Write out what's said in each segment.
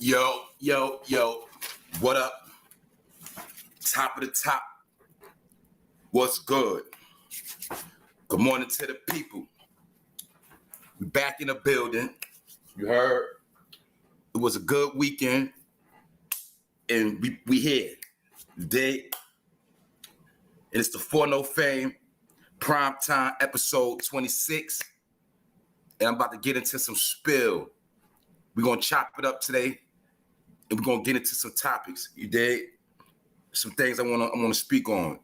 Yo, what up? Top of the top. What's good? Good morning to the people. We back in the building. You heard? It was a good weekend. And we here. Today. And it's the 4NOFAME Prime Time episode 26. And I'm about to get into some spill. We're going to chop it up today. And we're going to get into some topics. You dig? Some things I want to speak on.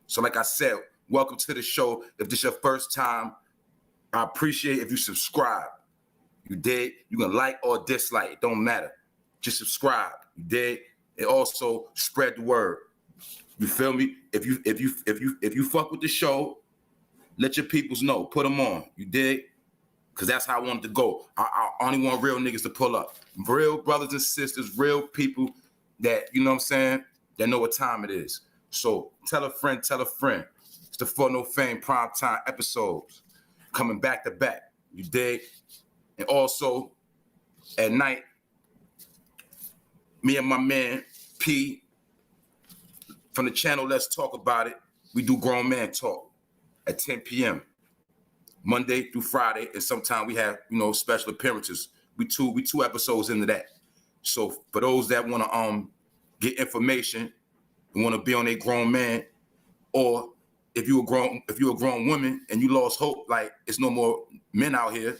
So like I said, welcome to the show. If this is your first time, I appreciate if you subscribe. You dig? You can like or dislike. It don't matter. Just subscribe. You dig? And also spread the word. You feel me? If you fuck with the show, let your peoples know. Put them on. You dig? Because that's how I wanted to go. I only want real niggas to pull up. Real brothers and sisters, real people that, you know what I'm saying, that know what time it is. So tell a friend, tell a friend. It's the 4NOFAME Prime Time episodes coming back to back. You dig? And also, at night, me and my man, P, from the channel Let's Talk About It, we do grown man talk at 10 p.m. Monday through Friday, and sometimes we have, special appearances. We two episodes into that. So for those that want to get information and want to be on a grown man, or if you're a grown woman and you lost hope, like it's no more men out here,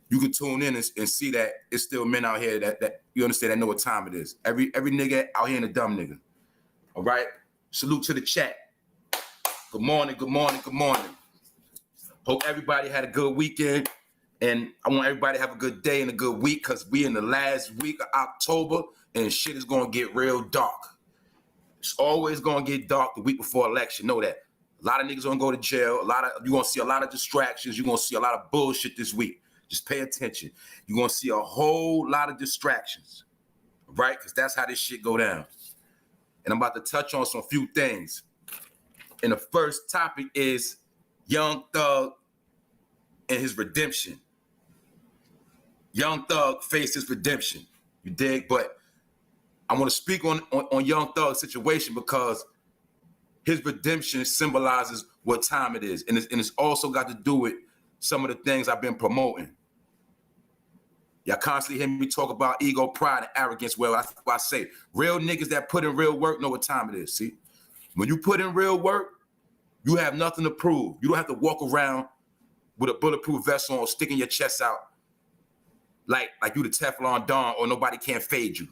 you can tune in and see that it's still men out here that you understand, that know what time it is. Every nigga out here ain't a dumb nigga. All right. Salute to the chat. Good morning. Good morning. Good morning. Hope everybody had a good weekend, and I want everybody to have a good day and a good week, because we in the last week of October and shit is going to get real dark. It's always going to get dark the week before election. Know that. A lot of niggas going to go to jail. You're going to see a lot of distractions. You're going to see a lot of bullshit this week. Just pay attention. You're going to see a whole lot of distractions, right? Because that's how this shit go down. And I'm about to touch on some few things. And the first topic is Young Thug and his redemption. Young Thug faced his redemption. You dig? But I want to speak on Young Thug's situation because his redemption symbolizes what time it is. And it's also got to do with some of the things I've been promoting. Y'all constantly hear me talk about ego, pride, and arrogance. Well, I say real niggas that put in real work know what time it is. See? When you put in real work, you have nothing to prove. You don't have to walk around with a bulletproof vest on or sticking your chest out like you the Teflon Don or nobody can't fade you.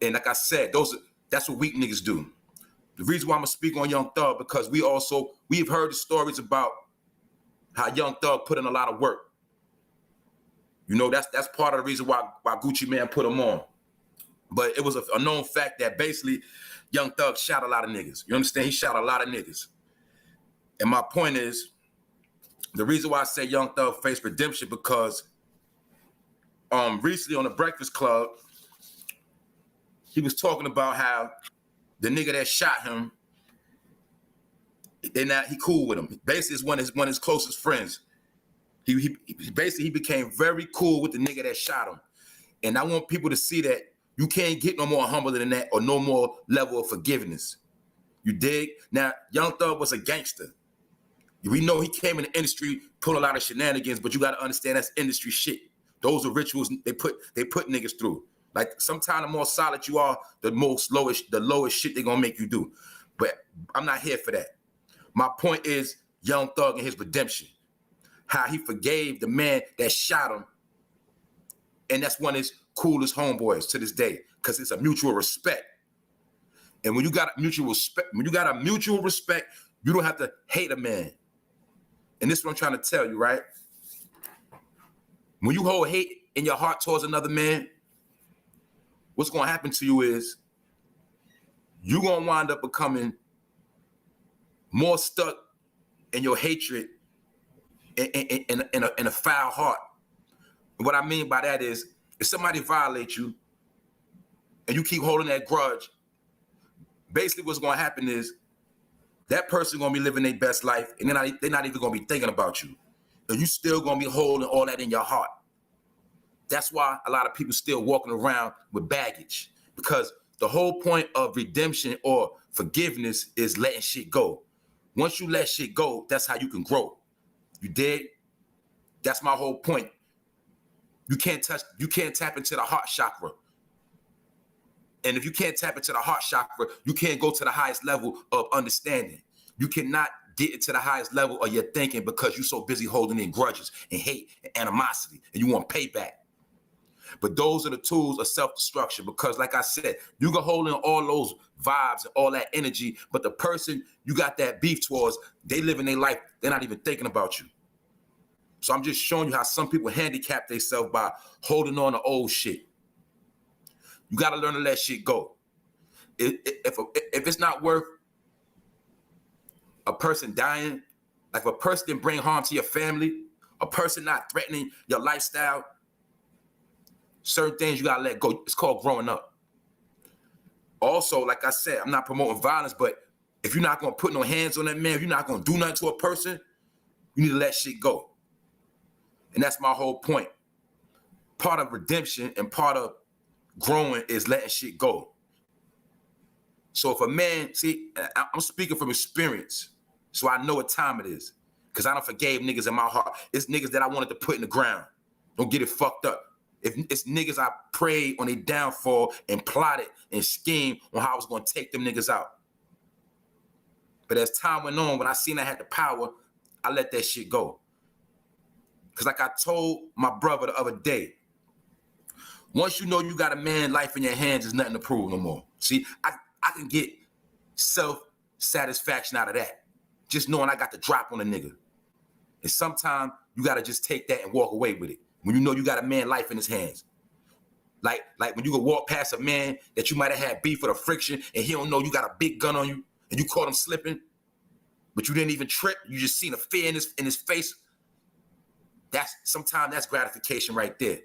And like I said, that's what weak niggas do. The reason why I'm gonna speak on Young Thug, because we've heard the stories about how Young Thug put in a lot of work. That's part of the reason why Gucci Mane put him on. But it was a known fact that basically Young Thug shot a lot of niggas. You understand? He shot a lot of niggas. And my point is, the reason why I say Young Thug faced redemption, because recently on the Breakfast Club, he was talking about how the nigga that shot him, he cool with him. Basically, it's one of his closest friends. He became very cool with the nigga that shot him. And I want people to see that you can't get no more humble than that or no more level of forgiveness. You dig? Now, Young Thug was a gangster. We know he came in the industry, pulling a lot of shenanigans, but you got to understand that's industry shit. Those are rituals they put niggas through. Like, sometimes the more solid you are, the lowest shit they gonna make you do. But I'm not here for that. My point is Young Thug and his redemption. How he forgave the man that shot him. And that's one of his coolest homeboys to this day, because it's a mutual respect. And when you got a mutual respect, you don't have to hate a man. And this is what I'm trying to tell you, right? When you hold hate in your heart towards another man, what's going to happen to you is you're going to wind up becoming more stuck in your hatred in a foul heart. And what I mean by that is, if somebody violates you and you keep holding that grudge, basically what's going to happen is that person going to be living their best life, and they're not even going to be thinking about you. And you still going to be holding all that in your heart. That's why a lot of people still walking around with baggage, because the whole point of redemption or forgiveness is letting shit go. Once you let shit go, that's how you can grow. You dig? That's my whole point. You can't tap into the heart chakra. And if you can't tap into the heart chakra, you can't go to the highest level of understanding. You cannot get into the highest level of your thinking because you're so busy holding in grudges and hate and animosity and you want payback. But those are the tools of self-destruction, because like I said, you can hold in all those vibes and all that energy, but the person you got that beef towards, they living their life, they're not even thinking about you. So I'm just showing you how some people handicap themselves by holding on to old shit. You got to learn to let shit go. If it's not worth a person dying, like if a person didn't bring harm to your family, a person not threatening your lifestyle, certain things you got to let go. It's called growing up. Also, like I said, I'm not promoting violence, but if you're not going to put no hands on that man, if you're not going to do nothing to a person, you need to let shit go. And that's my whole point. Part of redemption and part of growing is letting shit go. So if a man, see, I'm speaking from experience, so I know what time it is, because I done forgave niggas in my heart. It's niggas that I wanted to put in the ground. Don't get it fucked up. If it's niggas I prayed on their downfall and plotted and schemed on how I was going to take them niggas out. But as time went on, when I seen I had the power, I let that shit go. Because like I told my brother the other day, once you know you got a man life in your hands, there's nothing to prove no more. See, I can get self-satisfaction out of that. Just knowing I got the drop on a nigga. And sometimes you got to just take that and walk away with it. When you know you got a man life in his hands. Like when you go walk past a man that you might have had beef with a friction and he don't know you got a big gun on you and you caught him slipping, but you didn't even trip. You just seen a fear in his face. Sometimes that's gratification right there.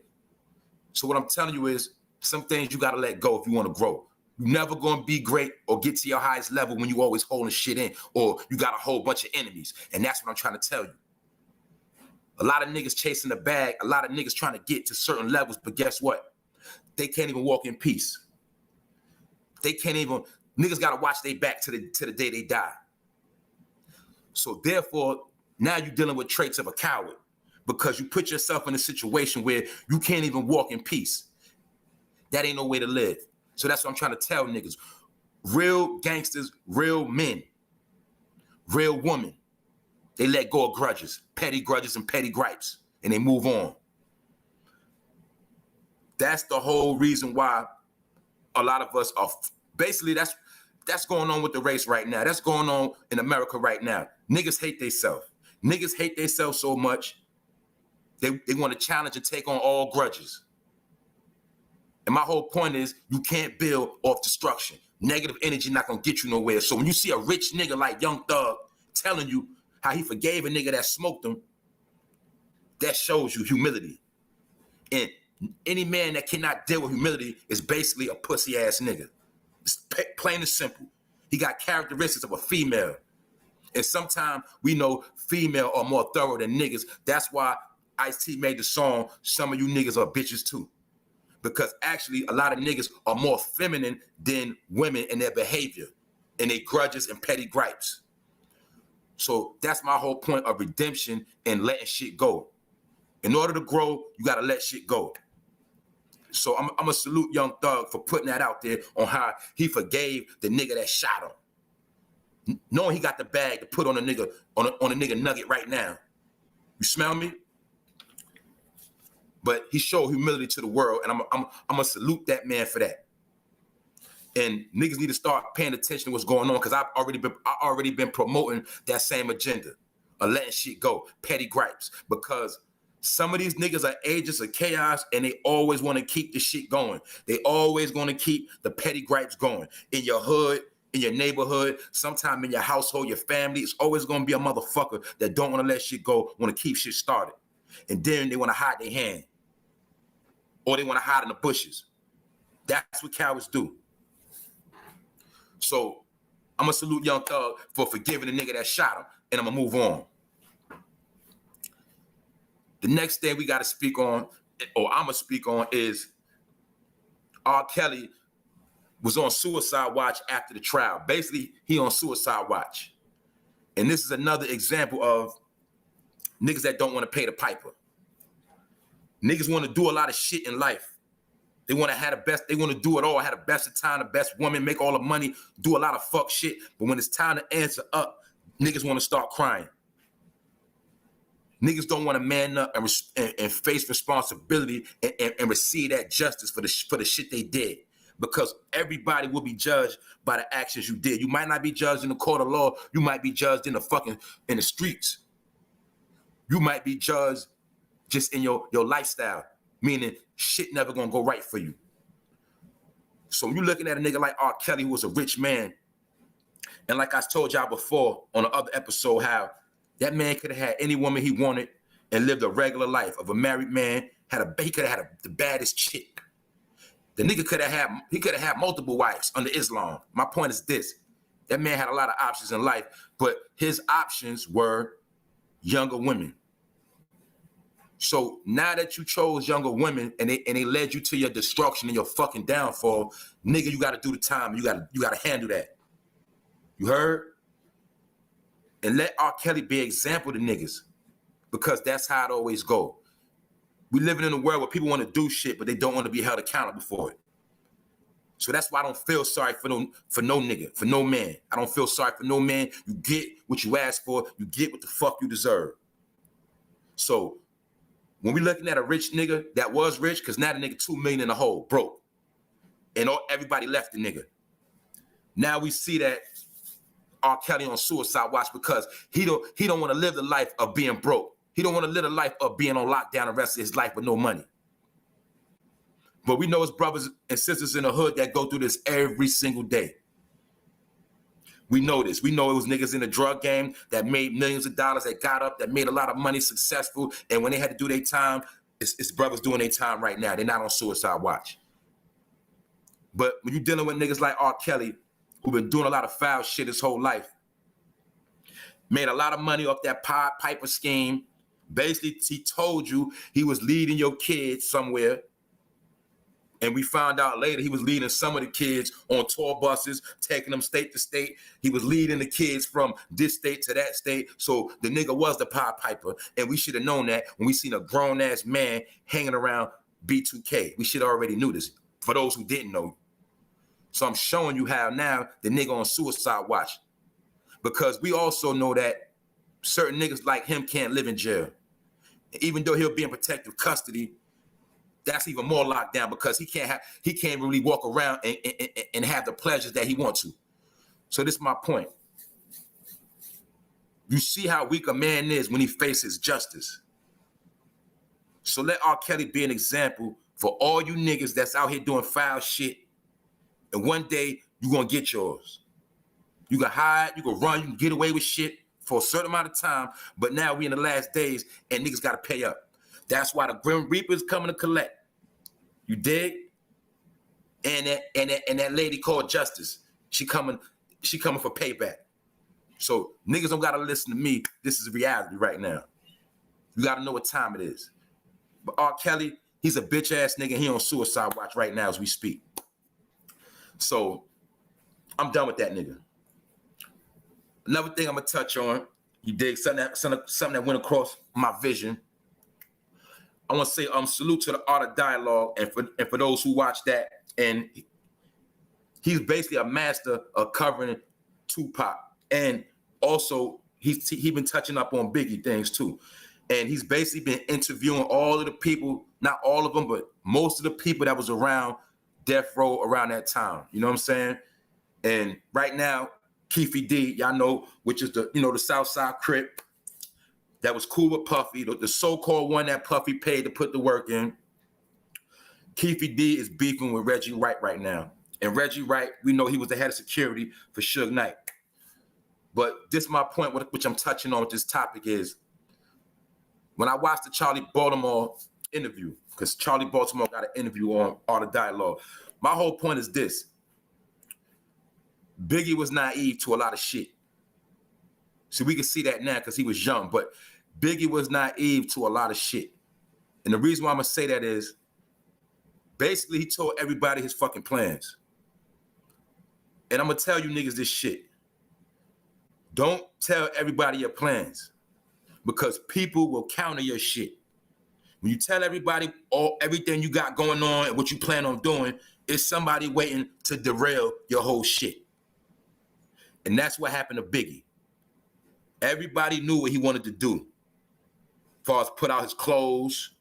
So what I'm telling you is some things you got to let go if you want to grow. You're never going to be great or get to your highest level when you always holding shit in or you got a whole bunch of enemies. And that's what I'm trying to tell you. A lot of niggas chasing the bag, a lot of niggas trying to get to certain levels, but guess what? They can't even walk in peace. They can't even, niggas got to watch their back to the day they die. So therefore, now you're dealing with traits of a coward because you put yourself in a situation where you can't even walk in peace. That ain't no way to live. So that's what I'm trying to tell niggas. Real gangsters, real men, real women, they let go of grudges and petty gripes, and they move on. That's the whole reason why a lot of us are, basically that's going on with the race right now. That's going on in America right now. Niggas hate themselves. Niggas hate themselves so much, they want to challenge and take on all grudges. And my whole point is you can't build off destruction. Negative energy not going to get you nowhere. So when you see a rich nigga like Young Thug telling you how he forgave a nigga that smoked him, that shows you humility. And any man that cannot deal with humility is basically a pussy ass nigga. It's plain and simple. He got characteristics of a female. And sometimes we know female are more thorough than niggas. That's why Ice-T made the song, Some of You Niggas Are Bitches Too. Because actually a lot of niggas are more feminine than women in their behavior and their grudges and petty gripes. So that's my whole point of redemption and letting shit go. In order to grow, you got to let shit go. So I'm going to salute Young Thug for putting that out there on how he forgave the nigga that shot him. Knowing he got the bag to put on a nigga nugget right now. You smell me? But he showed humility to the world, and I'm going to salute that man for that. And niggas need to start paying attention to what's going on, because I already been promoting that same agenda of letting shit go, petty gripes, because some of these niggas are agents of chaos, and they always want to keep the shit going. They always going to keep the petty gripes going. In your hood, in your neighborhood, sometime in your household, your family, it's always going to be a motherfucker that don't want to let shit go, want to keep shit started. And then they want to hide their hand. Or they want to hide in the bushes. That's what cowards do. So I'm going to salute Young Thug for forgiving the nigga that shot him. And I'm going to move on. The next thing we got to speak on or I'm gonna speak on is R.Kelly was on suicide watch after the trial. Basically, he on suicide watch. And this is another example of niggas that don't want to pay the piper. Niggas want to do a lot of shit in life. They want to have the best, they want to do it all, have the best of time, the best woman, make all the money, do a lot of fuck shit. But when it's time to answer up, niggas want to start crying. Niggas don't want to man up and face responsibility and receive that justice for the shit they did. Because everybody will be judged by the actions you did. You might not be judged in the court of law. You might be judged in the streets. You might be judged just in your lifestyle, meaning shit never gonna go right for you. So when you're looking at a nigga like R.Kelly, who was a rich man, and like I told y'all before on the other episode, how that man could have had any woman he wanted and lived a regular life of a married man, he could have had the baddest chick. The nigga could have had multiple wives under Islam. My point is this: that man had a lot of options in life, but his options were younger women. So now that you chose younger women and they led you to your destruction and your fucking downfall, nigga, you gotta do the time. You gotta handle that. You heard? And let R. Kelly be an example to niggas, because that's how it always go. We living in a world where people want to do shit, but they don't want to be held accountable for it. So that's why I don't feel sorry for no nigga, for no man. I don't feel sorry for no man. You get what you ask for. You get what the fuck you deserve. So when we looking at a rich nigga that was rich, because now the nigga 2 million in the hole, broke. And everybody left the nigga. Now we see that R. Kelly on suicide watch because he don't want to live the life of being broke. He don't want to live the life of being on lockdown the rest of his life with no money. But we know his brothers and sisters in the hood that go through this every single day. We know this. We know it was niggas in the drug game that made millions of dollars, that got up, that made a lot of money successful. And when they had to do their time, it's brothers doing their time right now. They're not on suicide watch. But when you're dealing with niggas like R. Kelly, who've been doing a lot of foul shit his whole life, made a lot of money off that Piper scheme. Basically, he told you he was leading your kids somewhere. And we found out later he was leading some of the kids on tour buses, taking them state to state. He was leading the kids from this state to that state. So the nigga was the Pied Piper. And we should have known that when we seen a grown-ass man hanging around B2K. We should have already knew this, for those who didn't know. So I'm showing you how now the nigga on suicide watch. Because we also know that certain niggas like him can't live in jail. Even though he'll be in protective custody, that's even more locked down because he can't really walk around and have the pleasures that he wants to. So this is my point. You see how weak a man is when he faces justice. So let R. Kelly be an example for all you niggas that's out here doing foul shit. And one day you're gonna get yours. You can hide, you can run, you can get away with shit for a certain amount of time, but now we in the last days and niggas gotta pay up. That's why the Grim Reaper's coming to collect. You dig? And that lady called Justice, she coming for payback. So niggas don't gotta listen to me. This is reality right now. You gotta know what time it is. But R. Kelly, he's a bitch ass nigga. He on suicide watch right now as we speak. So I'm done with that nigga. Another thing I'm gonna touch on, you dig, something that went across my vision. I want to say salute to the Art of Dialogue and for those who watch that. And he's basically a master of covering Tupac. And also he's been touching up on Biggie things too. And he's basically been interviewing all of the people, not all of them, but most of the people that was around Death Row around that time. You know what I'm saying? And right now, Keefy D, y'all know, which is the South Side Crip, that was cool with Puffy, the so-called one that Puffy paid to put the work in. Keefy D is beefing with Reggie Wright right now. And Reggie Wright, we know he was the head of security for Suge Knight. But this is my point, which I'm touching on with this topic is, when I watched the Charlie Baltimore interview, because Charlie Baltimore got an interview on Art of Dialogue, my whole point is this. Biggie was naive to a lot of shit. So we can see that now because he was young, but Biggie was naive to a lot of shit. And the reason why I'm gonna say that is, basically, he told everybody his fucking plans. And I'm gonna tell you niggas this shit. Don't tell everybody your plans, because people will counter your shit. When you tell everybody everything you got going on and what you plan on doing, it's somebody waiting to derail your whole shit. And that's what happened to Biggie. Everybody knew what he wanted to do. As far as put out his clothes,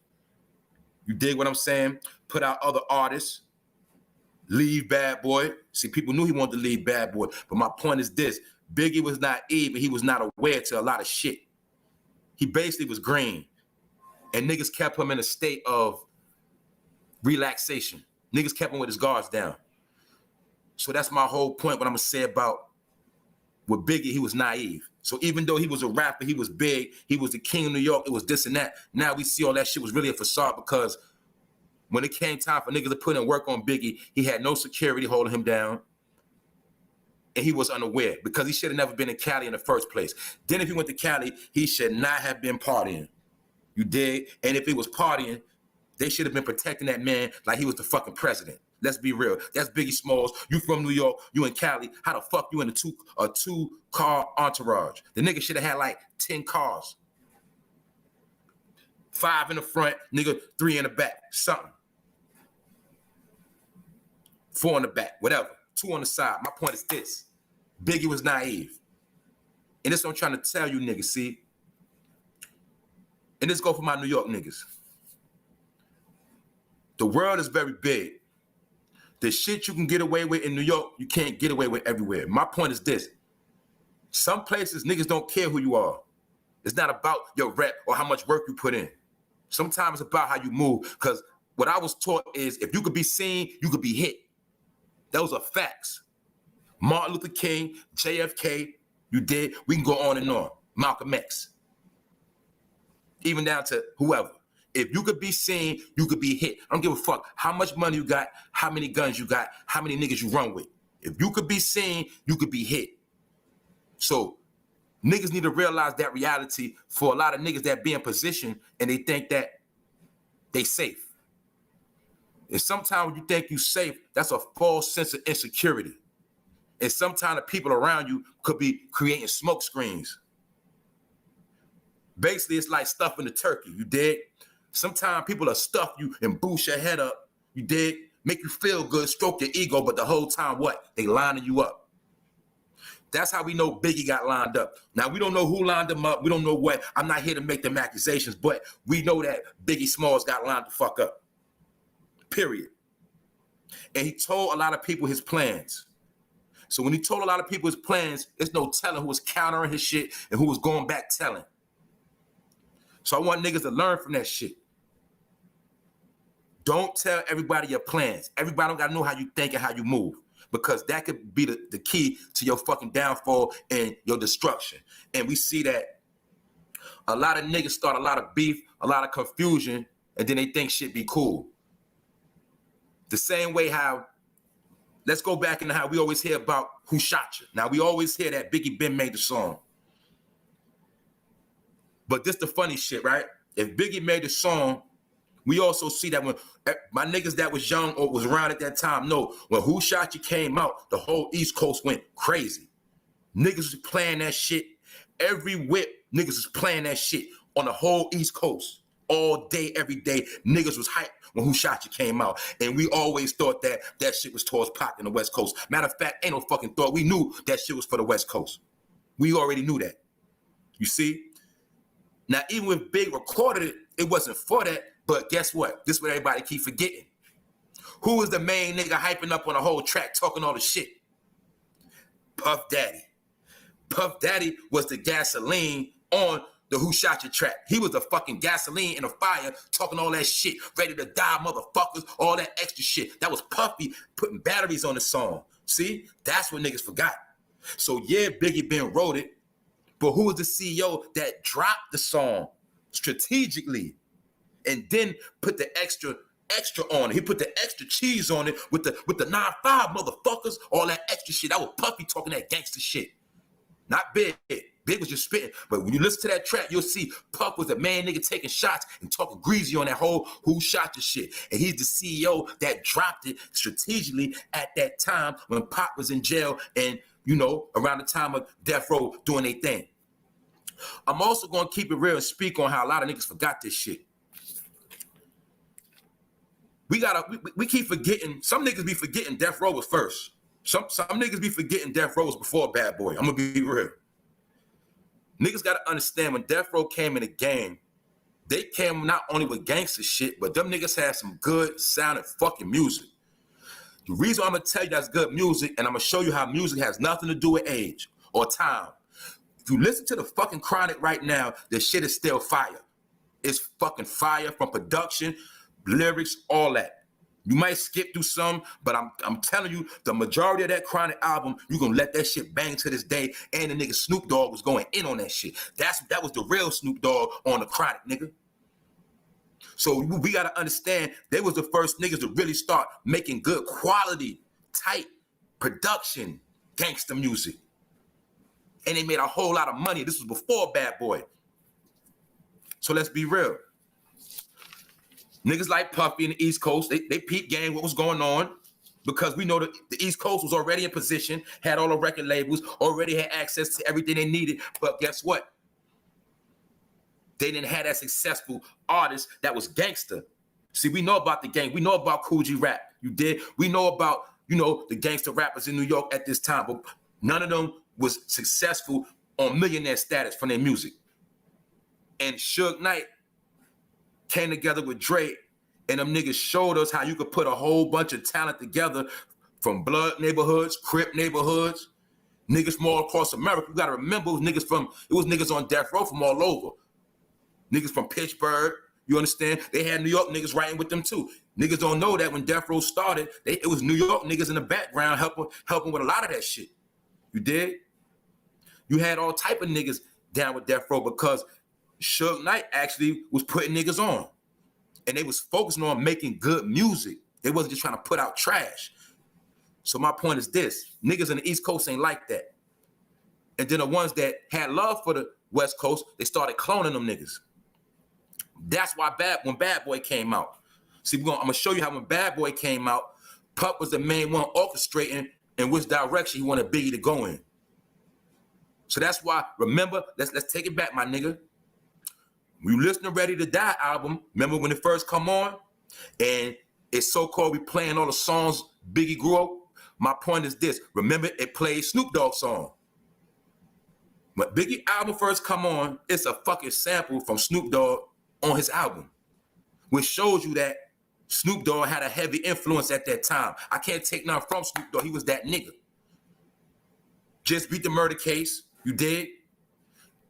you dig what I'm saying? Put out other artists, leave Bad Boy. See, people knew he wanted to leave Bad Boy, but my point is this: Biggie was naive, but he was not aware to a lot of shit. He basically was green, and niggas kept him in a state of relaxation. Niggas kept him with his guards down. So that's my whole point. What I'm gonna say about with Biggie, he was naive. So even though he was a rapper, he was big, he was the king of New York, it was this and that. Now we see all that shit was really a facade, because when it came time for niggas to put in work on Biggie, he had no security holding him down. And he was unaware, because he should have never been in Cali in the first place. Then if he went to Cali, he should not have been partying. You dig? And if he was partying, they should have been protecting that man like he was the fucking president. Let's be real. That's Biggie Smalls. You from New York, you in Cali. How the fuck you in a two-car entourage? The nigga should have had like 10 cars. 5 in the front, nigga, 3 in the back, something. 4 in the back, whatever. 2 on the side. My point is this: Biggie was naive. And this is what I'm trying to tell you niggas, see? And this go for my New York niggas. The world is very big. The shit you can get away with in New York, you can't get away with everywhere. My point is this: some places niggas don't care who you are. It's not about your rep or how much work you put in. Sometimes it's about how you move, because what I was taught is if you could be seen, you could be hit. Those are facts. Martin Luther King, JFK, you did. We can go on and on. Malcolm X. Even down to whoever. If you could be seen, you could be hit. I don't give a fuck how much money you got, how many guns you got, how many niggas you run with. If you could be seen, you could be hit. So niggas need to realize that reality for a lot of niggas that be in position and they think that they safe. And sometimes when you think you safe, that's a false sense of insecurity. And sometimes the people around you could be creating smoke screens. Basically, it's like stuffing the turkey, you dig? Sometimes people will stuff you and boost your head up, you dig? Make you feel good, stroke your ego, but the whole time, what? They lining you up. That's how we know Biggie got lined up. Now, we don't know who lined him up. We don't know what. I'm not here to make them accusations, but we know that Biggie Smalls got lined the fuck up. Period. And he told a lot of people his plans. So when he told a lot of people his plans, there's no telling who was countering his shit and who was going back telling. So I want niggas to learn from that shit. Don't tell everybody your plans. Everybody don't gotta know how you think and how you move, because that could be the key to your fucking downfall and your destruction. And we see that a lot of niggas start a lot of beef, a lot of confusion, and then they think shit be cool. The same way how, let's go back into how we always hear about who shot you. Now, we always hear that Biggie Ben made the song. But this the funny shit, right? If Biggie made the song, we also see that when my niggas that was young or was around at that time know when Who Shot You came out, the whole East Coast went crazy. Niggas was playing that shit. Every whip, niggas was playing that shit on the whole East Coast. All day, every day, niggas was hyped when Who Shot You came out. And we always thought that that shit was towards Pac in the West Coast. Matter of fact, ain't no fucking thought. We knew that shit was for the West Coast. We already knew that. You see? Now, even when Big recorded it, it wasn't for that. But guess what? This is what everybody keep forgetting. Who was the main nigga hyping up on the whole track, talking all the shit? Puff Daddy. Puff Daddy was the gasoline on the Who Shot You track. He was the fucking gasoline in a fire, talking all that shit, ready to die, motherfuckers, all that extra shit. That was Puffy putting batteries on the song. See? That's what niggas forgot. So yeah, Biggie Ben wrote it, but who was the CEO that dropped the song strategically and then put the extra on it? He put the extra cheese on it with the 9-5 motherfuckers, all that extra shit. That was Puffy talking that gangster shit. Not Big. Big was just spitting. But when you listen to that track, you'll see Puff was a main nigga taking shots and talking greasy on that whole who shot the shit. And he's the CEO that dropped it strategically at that time when Pop was in jail and, you know, around the time of Death Row doing their thing. I'm also going to keep it real and speak on how a lot of niggas forgot this shit. We keep forgetting, some niggas be forgetting Death Row was first. Some niggas be forgetting Death Row was before Bad Boy. I'm going to be real. Niggas got to understand when Death Row came in the game, they came not only with gangster shit, but them niggas had some good sounding fucking music. The reason I'm going to tell you that's good music, and I'm going to show you how music has nothing to do with age or time. If you listen to the fucking Chronic right now, the shit is still fire. It's fucking fire from production, lyrics, all that. You might skip through some, but I'm telling you, the majority of that Chronic album, you gonna let that shit bang to this day. And the nigga Snoop Dogg was going in on that shit. That was the real Snoop Dogg on the Chronic, nigga. So we gotta understand, they was the first niggas to really start making good quality, tight production, gangster music. And they made a whole lot of money. This was before Bad Boy. So let's be real. Niggas like Puffy in the East Coast, they peep gang what was going on because we know that the East Coast was already in position, had all the record labels, already had access to everything they needed. But guess what? They didn't have that successful artist that was gangster. See, we know about the gang. We know about Kool G Rap. You did. We know about, you know, the gangster rappers in New York at this time, but none of them was successful on millionaire status from their music. And Suge Knight came together with Dre, and them niggas showed us how you could put a whole bunch of talent together from Blood neighborhoods, Crip neighborhoods, niggas from all across America. You gotta remember, it was niggas on death row from all over. Niggas from Pittsburgh, you understand? They had New York niggas writing with them too. Niggas don't know that when Death Row started, it was New York niggas in the background helping with a lot of that shit. You did? You had all type of niggas down with Death Row because Suge Knight actually was putting niggas on. And they was focusing on making good music. They wasn't just trying to put out trash. So my point is this. Niggas in the East Coast ain't like that. And then the ones that had love for the West Coast, they started cloning them niggas. That's why when Bad Boy came out. See, I'm going to show you how when Bad Boy came out, Pup was the main one orchestrating in which direction he wanted Biggie to go in. So that's why, remember, let's take it back, my nigga. We listen to Ready to Die album, remember when it first come on? And it's so-called we playing all the songs Biggie grew up. My point is this, remember it played Snoop Dogg song. When Biggie album first come on, it's a fucking sample from Snoop Dogg on his album, which shows you that Snoop Dogg had a heavy influence at that time. I can't take nothing from Snoop Dogg, he was that nigga. Just Beat the Murder Case, you did?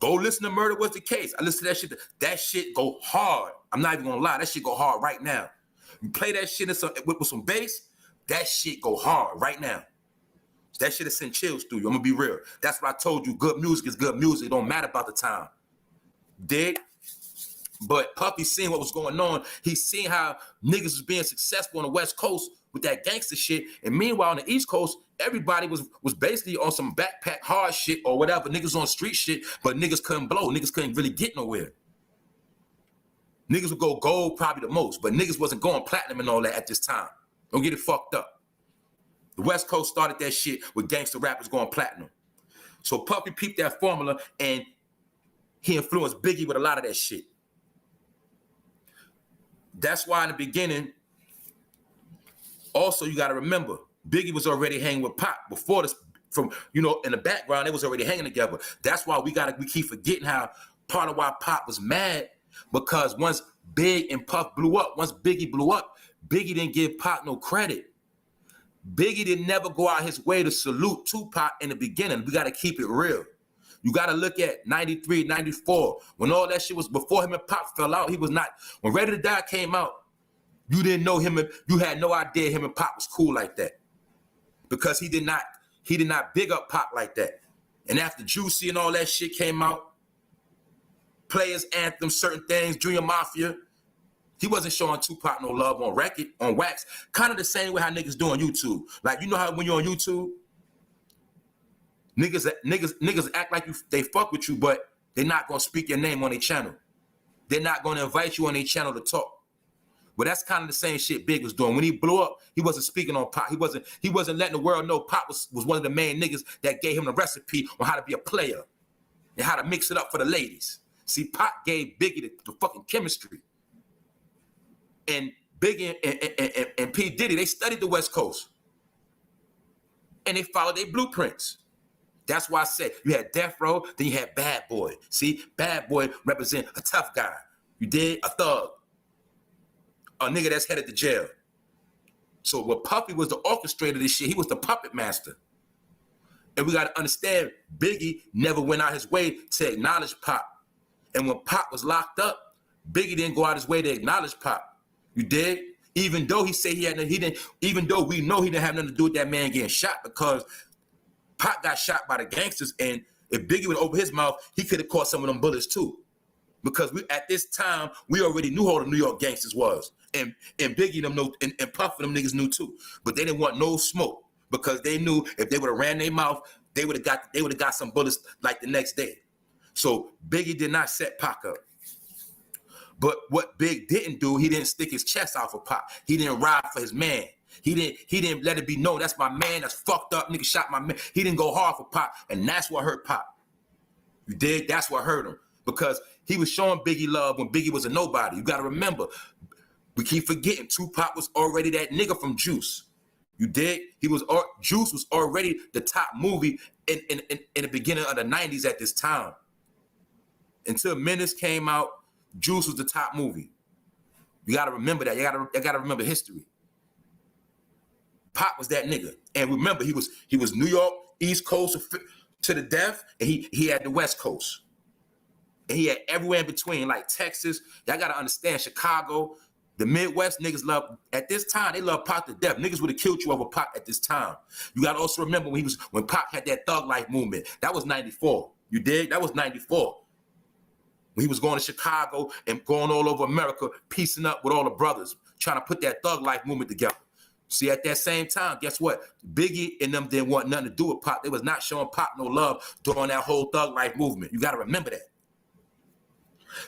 Go listen to Murder Was the Case. I listen to that shit. That shit go hard. I'm not even gonna lie. That shit go hard right now. You play that shit with some bass, that shit go hard right now. That shit is send chills through you. I'm gonna be real. That's what I told you. Good music is good music. It don't matter about the time. Dig? But Puffy seen what was going on. He seen how niggas was being successful on the West Coast with that gangster shit. And meanwhile, on the East Coast, everybody was basically on some backpack hard shit or whatever. Niggas on street shit, but niggas couldn't blow. Niggas couldn't really get nowhere. Niggas would go gold probably the most, but niggas wasn't going platinum and all that at this time. Don't get it fucked up. The West Coast started that shit with gangster rappers going platinum. So Puffy peeped that formula and he influenced Biggie with a lot of that shit. That's why in the beginning, also you got to remember, Biggie was already hanging with Pop before this. From, you know, in the background, they was already hanging together. That's why we keep forgetting how part of why Pop was mad, because once Big and Puff blew up, once Biggie blew up, Biggie didn't give Pop no credit. Biggie didn't never go out his way to salute Tupac in the beginning. We got to keep it real. You got to look at 93, 94, when all that shit was before him and Pop fell out. He was not, when Ready to Die came out, you didn't know him, you had no idea him and Pop was cool like that, because he did not big up Pop like that. And after Juicy and all that shit came out, Players Anthem, certain things, Junior Mafia, he wasn't showing Tupac no love on record, on wax. Kind of the same way how niggas do on YouTube. Like, you know how when you're on YouTube, Niggas act like they fuck with you, but they're not gonna speak your name on their channel. They're not gonna invite you on their channel to talk. But that's kind of the same shit Big was doing. When he blew up, he wasn't speaking on Pop. He wasn't letting the world know Pop was one of the main niggas that gave him the recipe on how to be a player and how to mix it up for the ladies. See, Pop gave Biggie the fucking chemistry. And Biggie and P. Diddy, they studied the West Coast. And they followed their blueprints. That's why I said you had Death Row, then you had Bad Boy. See, Bad Boy represent a tough guy. You did? A thug. A nigga that's headed to jail. So when Puffy was the orchestrator of this shit, he was the puppet master. And we got to understand, Biggie never went out his way to acknowledge Pop. And when Pop was locked up, Biggie didn't go out his way to acknowledge Pop. You did? Even though he said even though we know he didn't have nothing to do with that man getting shot, because Pop got shot by the gangsters, and if Biggie would open his mouth, he could have caught some of them bullets too. Because at this time, we already knew who the New York gangsters was. And Biggie them know, and Puff and them niggas knew too. But they didn't want no smoke, because they knew if they would have ran their mouth, they would have got some bullets like the next day. So Biggie did not set Pac up. But what Big didn't do, he didn't stick his chest out for Pop. He didn't ride for his man. He didn't let it be known, that's my man, that's fucked up, nigga shot my man. He didn't go hard for Pop, and that's what hurt Pop. You dig? That's what hurt him. Because he was showing Biggie love when Biggie was a nobody. You gotta remember, we keep forgetting Tupac was already that nigga from Juice. You dig? Juice was already the top movie in the beginning of the 90s at this time. Until Menace came out, Juice was the top movie. You gotta remember that. You gotta remember history. Pop was that nigga. And remember, he was New York, East Coast to the death, and he had the West Coast. And he had everywhere in between, like Texas. Y'all gotta understand, Chicago, the Midwest niggas love, at this time, they love Pop to death. Niggas would have killed you over Pop at this time. You gotta also remember when Pop had that thug life movement. That was 94. You dig? That was 94. When he was going to Chicago and going all over America, piecing up with all the brothers, trying to put that thug life movement together. See, at that same time, guess what? Biggie and them didn't want nothing to do with Pop. They was not showing Pop no love during that whole thug life movement. You got to remember that.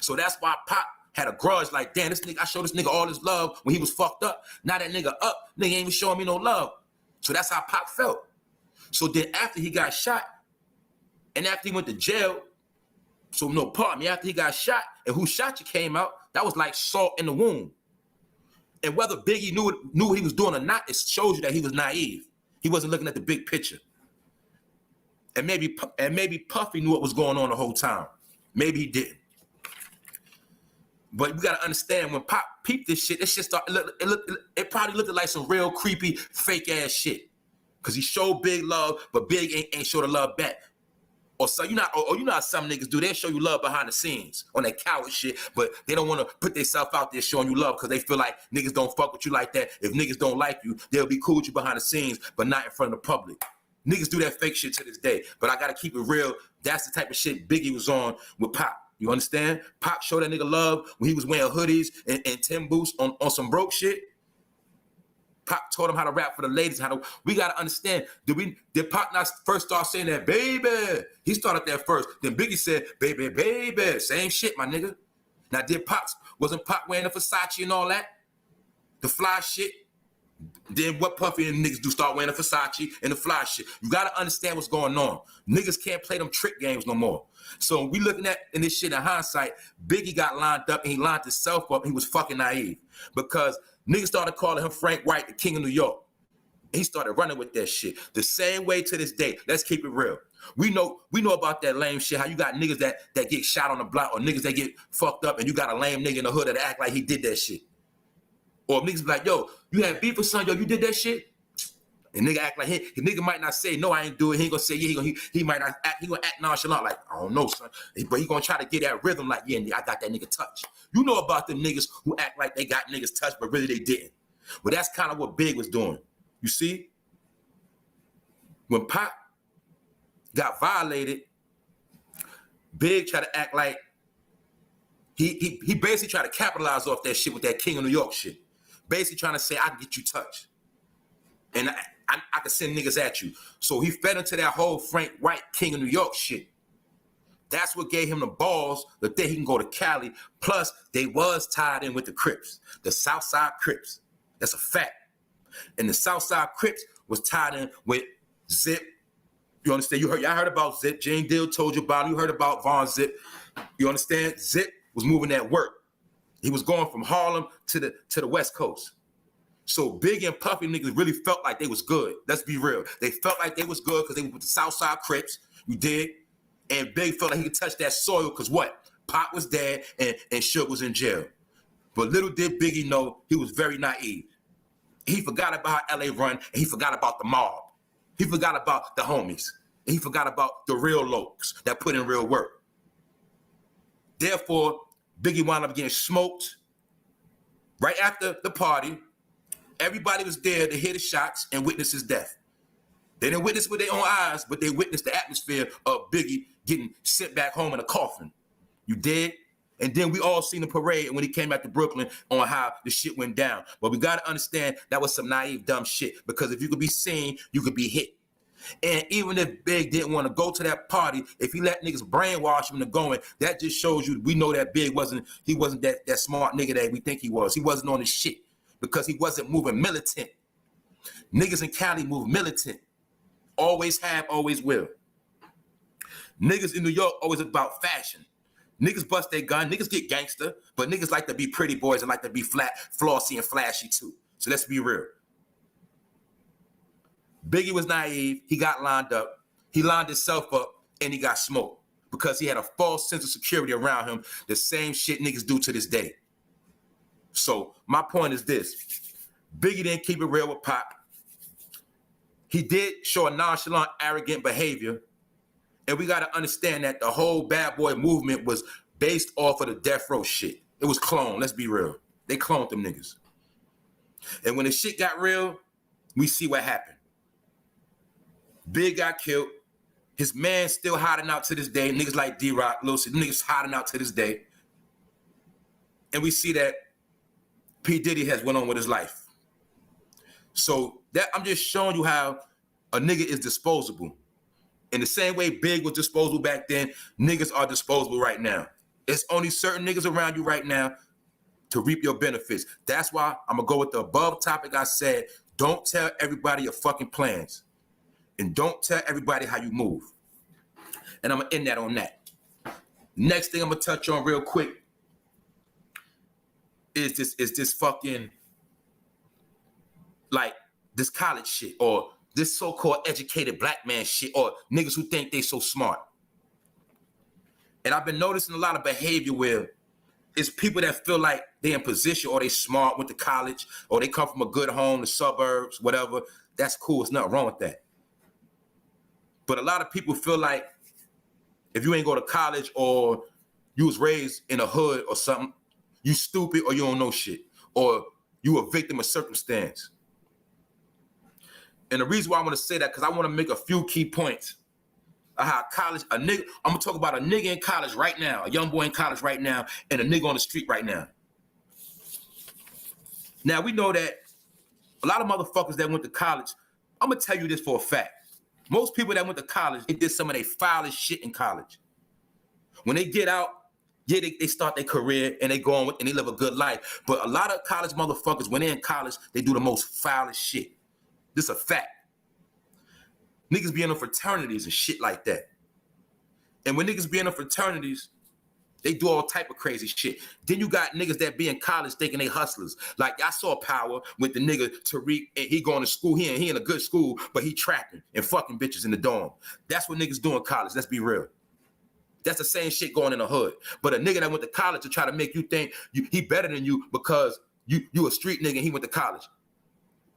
So that's why Pop had a grudge like, damn, this nigga, I showed this nigga all his love when he was fucked up. Now that nigga up, nigga ain't even showing me no love. So that's how Pop felt. So then after he got shot, and after he went to jail, so no, pardon me, after he got shot, and Who Shot You came out, that was like salt in the wound. And whether Biggie knew what he was doing or not, it shows you that he was naive. He wasn't looking at the big picture. And maybe Puffy knew what was going on the whole time. Maybe he didn't. But you gotta understand, when Pop peeped this shit started, it probably looked like some real creepy, fake ass shit. Cause he showed Big love, but Big ain't show the love back. Or so you know how some niggas do. They show you love behind the scenes on that coward shit, but they don't want to put themselves out there showing you love because they feel like niggas don't fuck with you like that. If niggas don't like you, they'll be cool with you behind the scenes, but not in front of the public. Niggas do that fake shit to this day, but I gotta keep it real. That's the type of shit Biggie was on with Pop. You understand? Pop showed that nigga love when he was wearing hoodies and Tim boots on some broke shit. Pop taught him how to rap for the ladies. We gotta understand. Did Pop not first start saying that, baby? He started that first. Then Biggie said, baby, baby. Same shit, my nigga. Now wasn't Pop wearing the Versace and all that? The fly shit? Then what Puffy and niggas do, start wearing the Versace and the fly shit. You gotta understand what's going on. Niggas can't play them trick games no more. So we looking at in this shit in hindsight, Biggie got lined up and he lined himself up and he was fucking naive. Because niggas started calling him Frank White, the king of New York. He started running with that shit. The same way to this day. Let's keep it real. We know about that lame shit, how you got niggas that get shot on the block, or niggas that get fucked up and you got a lame nigga in the hood that act like he did that shit. Or niggas be like, yo, you had beef with son, yo, you did that shit? And nigga act like the nigga might not say, no, I ain't do it. He ain't gonna say, yeah, he might not act, he gonna act nonchalant, like, I don't know, son. But he gonna try to get that rhythm like, yeah, I got that nigga touch. You know about them niggas who act like they got niggas touch, but really they didn't. But that's kind of what Big was doing. You see? When Pop got violated, Big tried to act like he basically tried to capitalize off that shit with that King of New York shit. Basically trying to say, I can get you touched. And I can send niggas at you. So he fed into that whole Frank White, King of New York shit. That's what gave him the balls to think he can go to Cali. Plus, they was tied in with the Crips, the Southside Crips. That's a fact. And the Southside Crips was tied in with Zip. You understand? Y'all heard about Zip. Jane Dill told you about it. You heard about Von Zip. You understand? Zip was moving that work. He was going from Harlem to the West Coast. So Big and Puffy niggas really felt like they was good. Let's be real. They felt like they was good because they were with the Southside Crips. You dig? And Big felt like he could touch that soil because what? Pop was dead and Suge was in jail. But little did Biggie know he was very naive. He forgot about how LA run and he forgot about the mob. He forgot about the homies. And he forgot about the real lokes that put in real work. Therefore, Biggie wound up getting smoked right after the party. Everybody was there to hear the shots and witness his death. They didn't witness with their own eyes, but they witnessed the atmosphere of Biggie getting sent back home in a coffin. You did? And then we all seen the parade when he came back to Brooklyn on how the shit went down. But we got to understand that was some naive, dumb shit. Because if you could be seen, you could be hit. And even if Big didn't want to go to that party, if he let niggas brainwash him into going, that just shows you we know that Big wasn't that smart nigga that we think he was. He wasn't on his shit because he wasn't moving militant. Niggas in Cali move militant. Always have, always will. Niggas in New York always about fashion. Niggas bust their gun, niggas get gangster, but niggas like to be pretty boys and like to be flat, flossy and flashy too. So let's be real. Biggie was naive, he got lined up, he lined himself up, and he got smoked because he had a false sense of security around him, the same shit niggas do to this day. So my point is this, Biggie didn't keep it real with Pop. He did show a nonchalant, arrogant behavior. And we got to understand that the whole bad boy movement was based off of the death row shit. It was cloned, let's be real. They cloned them niggas. And when the shit got real, we see what happened. Big got killed. His man still hiding out to this day. Niggas like D-Rock, Lil C, niggas hiding out to this day. And we see that P. Diddy has went on with his life. So that I'm just showing you how a nigga is disposable. In the same way Big was disposable back then, niggas are disposable right now. It's only certain niggas around you right now to reap your benefits. That's why I'm going to go with the above topic I said. Don't tell everybody your fucking plans. And don't tell everybody how you move. And I'm going to end that on that. Next thing I'm going to touch on real quick is this fucking, like, this college shit or this so-called educated black man shit or niggas who think they so smart. And I've been noticing a lot of behavior where it's people that feel like they in position or they smart, went to college, or they come from a good home, the suburbs, whatever. That's cool. There's nothing wrong with that. But a lot of people feel like if you ain't go to college or you was raised in a hood or something, you stupid or you don't know shit, or you a victim of circumstance. And the reason why I want to say that, because I want to make a few key points of how college, a nigga, I'm going to talk about a nigga in college right now, a young boy in college right now, and a nigga on the street right now. Now, we know that a lot of motherfuckers that went to college, I'm going to tell you this for a fact. Most people that went to college, they did some of their foulest shit in college. When they get out, yeah, they start their career and they go on with, and they live a good life. But a lot of college motherfuckers, when they're in college, they do the most foulest shit. This is a fact. Niggas be in the fraternities and shit like that. And when niggas be in the fraternities, they do all type of crazy shit. Then you got niggas that be in college thinking they hustlers. Like I saw Power with the nigga Tariq, and he going to school, he in a good school, but he trapping and fucking bitches in the dorm. That's what niggas do in college, let's be real. That's the same shit going in the hood. But a nigga that went to college to try to make you think he better than you because you a street nigga and he went to college.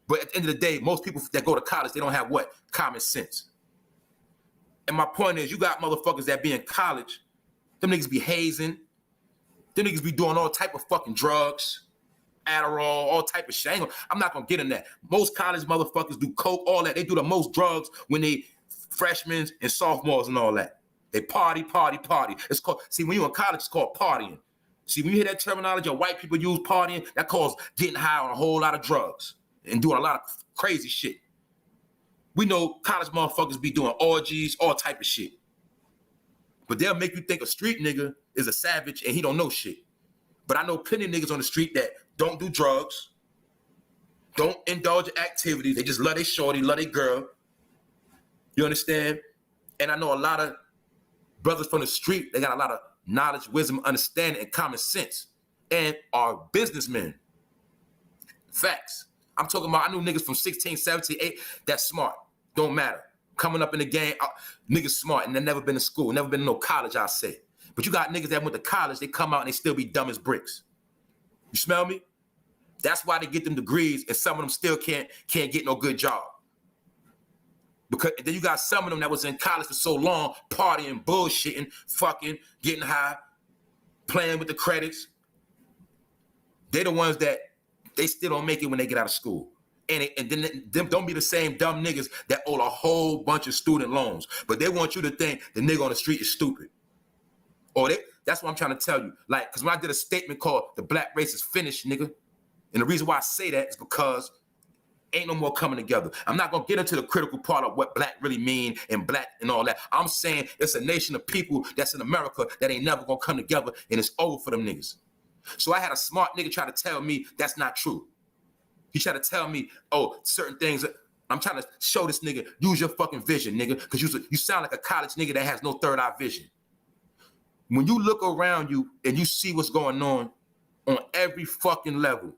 But at the end of the day, most people that go to college, they don't have what? Common sense. And my point is, you got motherfuckers that be in college, them niggas be hazing, them niggas be doing all type of fucking drugs, Adderall, all type of shit. I'm not gonna get in that. Most college motherfuckers do coke, all that. They do the most drugs when they freshmen and sophomores and all that. They party. It's called, see, when you're in college, it's called partying. See, when you hear that terminology of white people use partying, that calls getting high on a whole lot of drugs and doing a lot of crazy shit. We know college motherfuckers be doing orgies, all type of shit. But they'll make you think a street nigga is a savage and he don't know shit. But I know plenty of niggas on the street that don't do drugs, don't indulge in activities. They just love their shorty, love their girl. You understand? And I know a lot of brothers from the street, they got a lot of knowledge, wisdom, understanding, and common sense, and are businessmen. Facts. I'm talking about, I knew niggas from 16, 17, 8, that's smart. Don't matter. Coming up in the game, niggas smart, and they never been to school, never been to no college, I say. But you got niggas that went to college, they come out and they still be dumb as bricks. You smell me? That's why they get them degrees, and some of them still can't get no good job. Because then you got some of them that was in college for so long, partying, bullshitting, fucking, getting high, playing with the credits. They're the ones that they still don't make it when they get out of school. And then them don't be the same dumb niggas that owe a whole bunch of student loans. But they want you to think the nigga on the street is stupid. Or that's what I'm trying to tell you. Like, because when I did a statement called "The Black Race is Finished," nigga, and the reason why I say that is because ain't no more coming together. I'm not going to get into the critical part of what black really mean and black and all that. I'm saying it's a nation of people that's in America that ain't never going to come together, and it's over for them niggas. So I had a smart nigga try to tell me that's not true. He tried to tell me, oh, certain things. I'm trying to show this nigga, use your fucking vision, nigga, because you sound like a college nigga that has no third eye vision. When you look around you and you see what's going on every fucking level,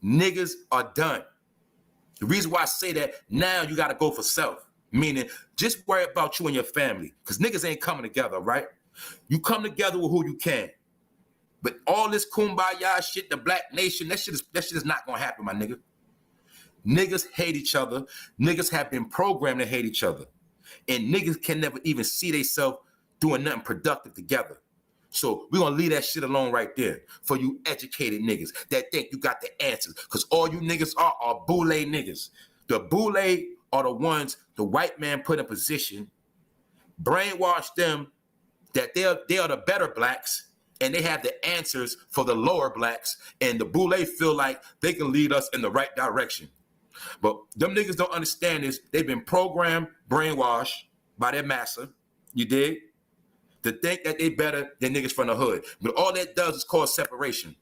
niggas are done. The reason why I say that, now you got to go for self, meaning just worry about you and your family, because niggas ain't coming together, right? You come together with who you can. But all this kumbaya shit, the black nation, that shit is not going to happen, my nigga. Niggas hate each other. Niggas have been programmed to hate each other. And niggas can never even see themselves doing nothing productive together. So we're going to leave that shit alone right there for you educated niggas that think you got the answers. Because all you niggas are boule niggas. The boule are the ones the white man put in position, brainwash them that they are the better blacks, and they have the answers for the lower blacks, and the boule feel like they can lead us in the right direction. But them niggas don't understand this. They've been programmed, brainwashed by their master, you dig? To think that they better than niggas from the hood. But all that does is cause separation.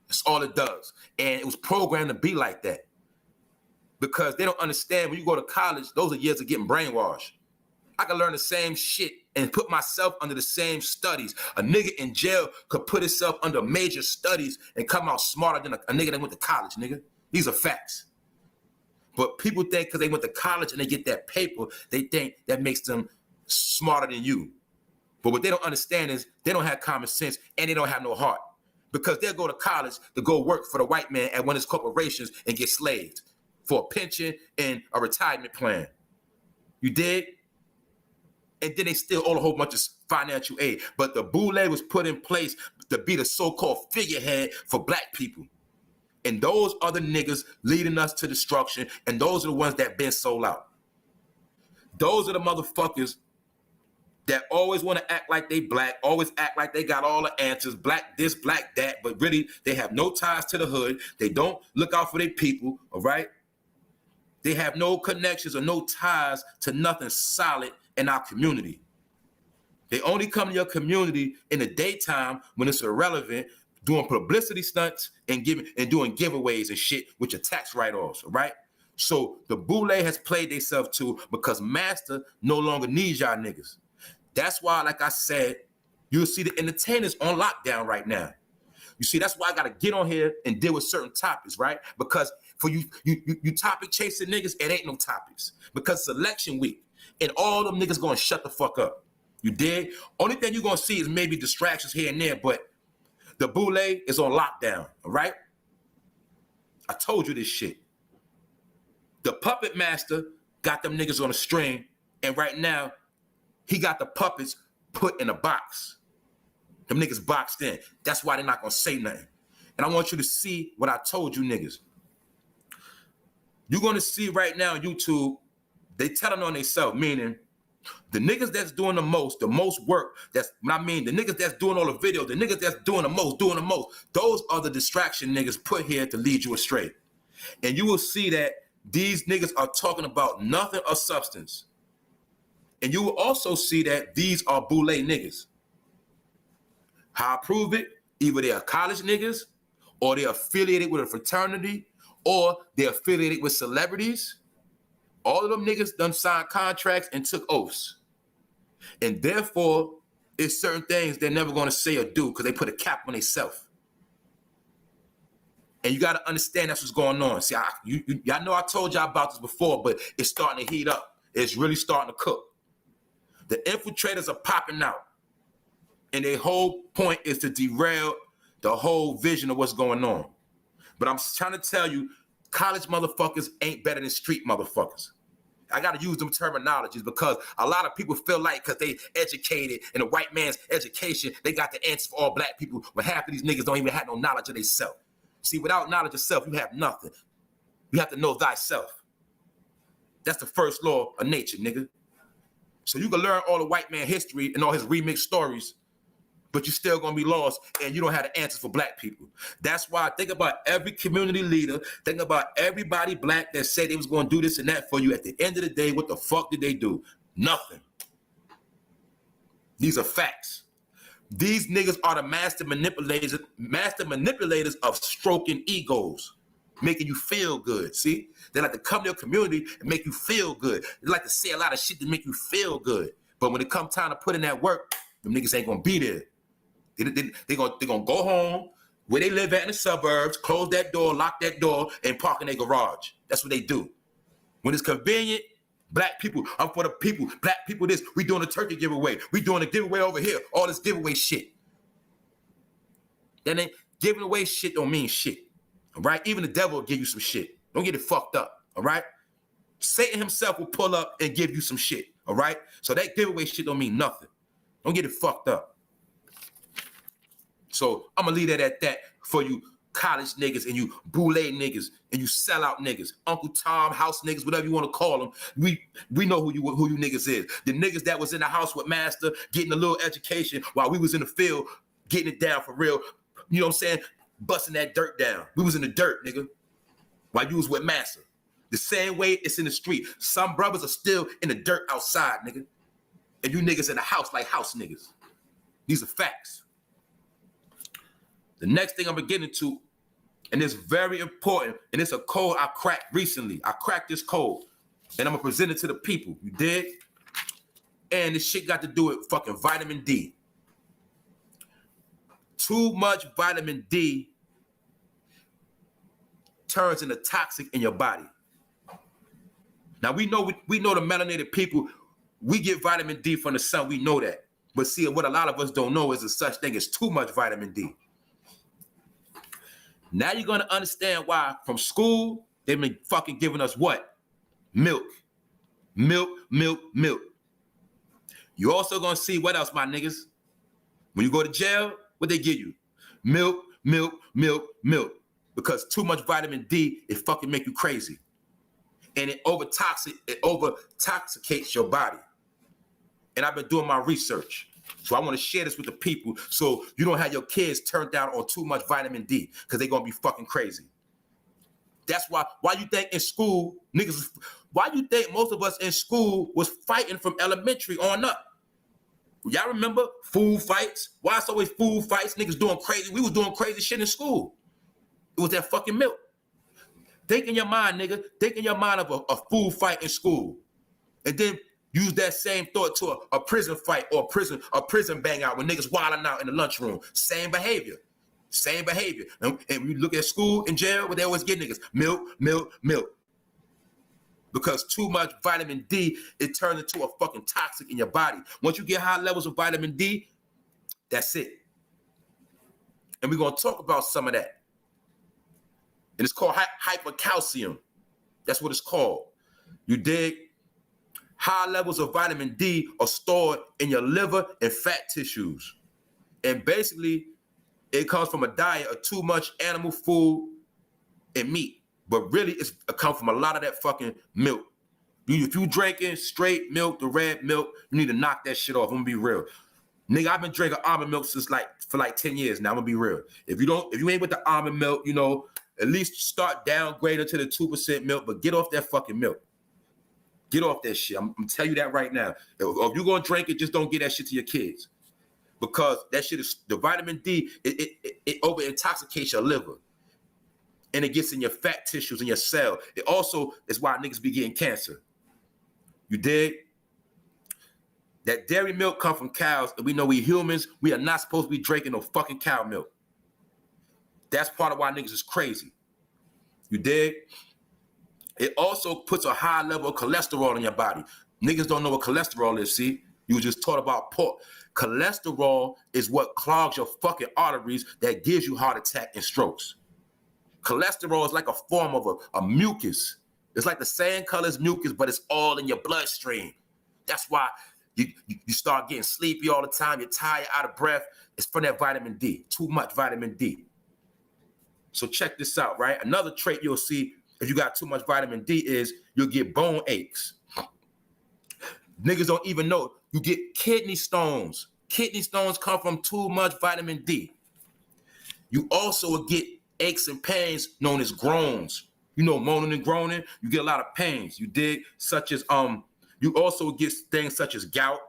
That's all it does. And it was programmed to be like that. Because they don't understand when you go to college, those are years of getting brainwashed. I can learn the same shit and put myself under the same studies. A nigga in jail could put himself under major studies and come out smarter than a nigga that went to college, nigga. These are facts. But people think because they went to college and they get that paper, they think that makes them smarter than you. But what they don't understand is they don't have common sense and they don't have no heart. Because they'll go to college to go work for the white man at one of his corporations and get slaved for a pension and a retirement plan. You dig? And then they still owe a whole bunch of financial aid. But the boule was put in place to be the so-called figurehead for black people. And those are the niggas leading us to destruction, and those are the ones that been sold out. Those are the motherfuckers that always want to act like they black, always act like they got all the answers, black this, black that, but really they have no ties to the hood. They don't look out for their people, all right? They have no connections or no ties to nothing solid in our community. They only come to your community in the daytime when it's irrelevant, doing publicity stunts and doing giveaways and shit with your tax write-offs, all right? So the boule has played themselves too because master no longer needs y'all niggas. That's why, like I said, you'll see the entertainers on lockdown right now. You see, that's why I got to get on here and deal with certain topics, right? Because for you topic chasing niggas, it ain't no topics. Because it's election week, and all them niggas going to shut the fuck up. You dig? Only thing you're going to see is maybe distractions here and there, but the boule is on lockdown, all right? I told you this shit. The puppet master got them niggas on a string, and right now, he got the puppets put in a box. Them niggas boxed in. That's why they're not gonna say nothing. And I want you to see what I told you niggas. You're gonna see right now on YouTube, they telling on themselves, meaning the niggas that's doing the most work, that's what I mean, the niggas that's doing all the videos, the niggas that's doing the most, those are the distraction niggas put here to lead you astray. And you will see that these niggas are talking about nothing of substance. And you will also see that these are boule niggas. How I prove it? Either they are college niggas, or they're affiliated with a fraternity, or they're affiliated with celebrities. All of them niggas done signed contracts and took oaths. And therefore, it's certain things they're never going to say or do because they put a cap on themselves. And you got to understand that's what's going on. See, y'all know I told y'all about this before, but it's starting to heat up. It's really starting to cook. The infiltrators are popping out. And their whole point is to derail the whole vision of what's going on. But I'm trying to tell you, college motherfuckers ain't better than street motherfuckers. I got to use them terminologies because a lot of people feel like because they educated in a white man's education, they got the answer for all black people, when half of these niggas don't even have no knowledge of themselves. See, without knowledge of self, you have nothing. You have to know thyself. That's the first law of nature, nigga. So you can learn all the white man history and all his remixed stories, but you're still gonna be lost and you don't have the answers for black people. That's why I think about every community leader, think about everybody black that said they was gonna do this and that for you. At the end of the day, what the fuck did they do? Nothing. These are facts. These niggas are the master manipulators of stroking egos, making you feel good, see? They like to come to your community and make you feel good. They like to say a lot of shit to make you feel good. But when it comes time to put in that work, them niggas ain't gonna be there. They gonna go home where they live at in the suburbs, close that door, lock that door, and park in their garage. That's what they do. When it's convenient, black people, I'm for the people, black people this, we doing a turkey giveaway, we doing a giveaway over here, all this giveaway shit. Then giving away shit don't mean shit, all right? Even the devil will give you some shit. Don't get it fucked up, all right? Satan himself will pull up and give you some shit, all right? So that giveaway shit don't mean nothing. Don't get it fucked up. So I'm gonna leave that at that for you college niggas and you boule niggas and you sellout niggas, Uncle Tom house niggas, whatever you want to call them. We know who you niggas is. The niggas that was in the house with Master getting a little education while we was in the field getting it down for real. You know what I'm saying? Busting that dirt down. We was in the dirt, nigga, while you was with Master. The same way it's in the street. Some brothers are still in the dirt outside, nigga. And you niggas in the house like house niggas. These are facts. The next thing I'm gonna get into, and it's very important, and it's a code I cracked recently. I cracked this code, and I'm gonna present it to the people. You dig? And this shit got to do with fucking vitamin D. Too much vitamin D turns into toxic in your body. Now we know the melanated people, we get vitamin D from the sun. We know that. But see, what a lot of us don't know is a such thing as too much vitamin D. Now you're going to understand why from school, they've been fucking giving us what? Milk. Milk, milk, milk. You also going to see what else, my niggas? When you go to jail, what they give you? Milk, milk, milk, milk. Because too much vitamin D, it fucking make you crazy. And it over-toxicates your body. And I've been doing my research. So I want to share this with the people so you don't have your kids turned down on too much vitamin D because they're going to be fucking crazy. That's why you think in school, niggas, why you think most of us in school was fighting from elementary on up? Y'all remember food fights? Why it's always food fights? Niggas doing crazy. We was doing crazy shit in school. It was that fucking milk. Think in your mind, nigga. Think in your mind of a food fight in school. And then use that same thought to a prison fight or a prison bang out when niggas wilding out in the lunchroom. Same behavior. Same behavior. And we look at school and jail where they always get niggas. Milk, milk, milk. Because too much vitamin D, it turns into a fucking toxic in your body. Once you get high levels of vitamin D, that's it. And we're going to talk about some of that. And it's called hypercalcium. That's what it's called. You dig? High levels of vitamin D are stored in your liver and fat tissues. And basically, it comes from a diet of too much animal food and meat. But really, it comes from a lot of that fucking milk. If you drinking straight milk, the red milk, you need to knock that shit off. I'm gonna be real. Nigga, I've been drinking almond milk for 10 years now. I'm gonna be real. If you ain't with the almond milk, you know, at least start downgrading to the 2% milk, but get off that fucking milk. Get off that shit. I'm telling you that right now. If you're going to drink it, just don't get that shit to your kids. Because that shit is, the vitamin D, it over intoxicates your liver. And it gets in your fat tissues and your cell. It also is why niggas be getting cancer. You dig? That dairy milk come from cows, and we know we humans, we are not supposed to be drinking no fucking cow milk. That's part of why niggas is crazy. You dig? It also puts a high level of cholesterol in your body. Niggas don't know what cholesterol is, see? You was just taught about pork. Cholesterol is what clogs your fucking arteries that gives you heart attack and strokes. Cholesterol is like a form of a mucus. It's like the same color as mucus, but it's all in your bloodstream. That's why you start getting sleepy all the time. You're tired, out of breath. It's from that vitamin D. Too much vitamin D. So check this out, right? Another trait you'll see if you got too much vitamin D is you'll get bone aches. Niggas don't even know. You get kidney stones. Kidney stones come from too much vitamin D. You also will get aches and pains known as groans. You know, moaning and groaning, you get a lot of pains. You dig? Such as, you also get things such as gout.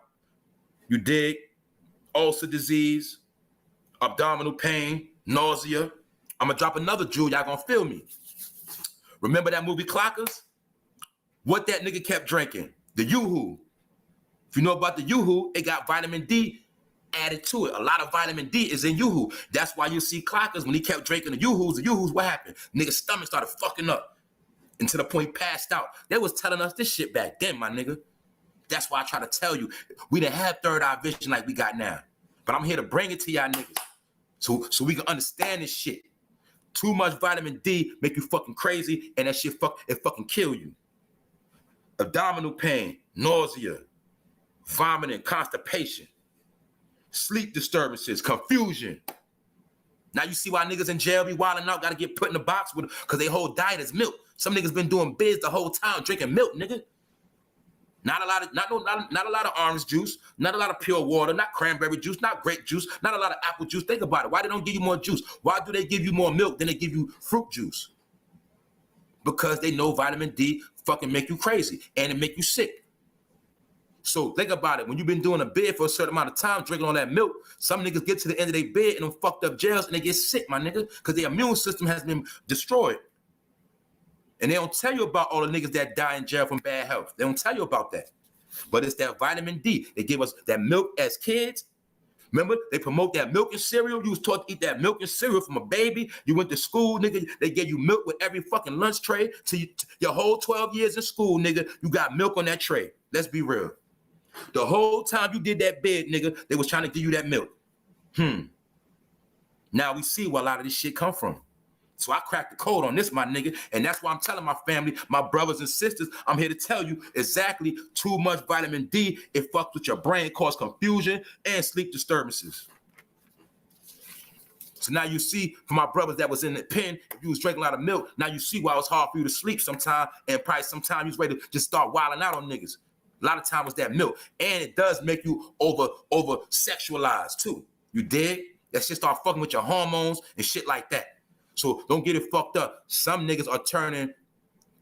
You dig? Ulcer disease, abdominal pain, nausea. I'm gonna drop another jewel, y'all gonna feel me. Remember that movie Clockers? What that nigga kept drinking? The Yoo-Hoo. If you know about the Yoo-Hoo, it got vitamin D added to it. A lot of vitamin D is in Yoo-Hoo. That's why you see Clockers, when he kept drinking the Yoo-Hoos, what happened? Nigga's stomach started fucking up. And to the point he passed out. They was telling us this shit back then, my nigga. That's why I try to tell you, we didn't have third eye vision like we got now. But I'm here to bring it to y'all niggas. So we can understand this shit. Too much vitamin D make you fucking crazy, and that shit fucking kill you. Abdominal pain, nausea, vomiting, constipation, sleep disturbances, confusion. Now you see why niggas in jail be wilding out, gotta get put in the box with, because their whole diet is milk. Some niggas been doing biz the whole time, drinking milk, nigga. Not a lot of orange juice, not a lot of pure water, not cranberry juice, not grape juice, not a lot of apple juice. Think about it. Why they don't give you more juice? Why do they give you more milk than they give you fruit juice? Because they know vitamin D fucking make you crazy and it make you sick. So think about it. When you've been doing a bid for a certain amount of time, drinking all that milk, some niggas get to the end of their bid in them fucked up jails and they get sick, my nigga, because their immune system has been destroyed. And they don't tell you about all the niggas that die in jail from bad health. They don't tell you about that. But it's that vitamin D. They give us that milk as kids. Remember, they promote that milk and cereal. You was taught to eat that milk and cereal from a baby. You went to school, nigga. They gave you milk with every fucking lunch tray. To your whole 12 years in school, nigga, you got milk on that tray. Let's be real. The whole time you did that bid, nigga, they was trying to give you that milk. Now we see where a lot of this shit come from. So I cracked the code on this, my nigga, and that's why I'm telling my family, my brothers and sisters, I'm here to tell you exactly too much vitamin D, it fucks with your brain, cause confusion and sleep disturbances. So now you see, for my brothers that was in the pen, if you was drinking a lot of milk, now you see why it was hard for you to sleep sometime, and probably sometime you was ready to just start wilding out on niggas. A lot of time was that milk, and it does make you over sexualized too. You dig? That shit start fucking with your hormones and shit like that. So don't get it fucked up. Some niggas are turning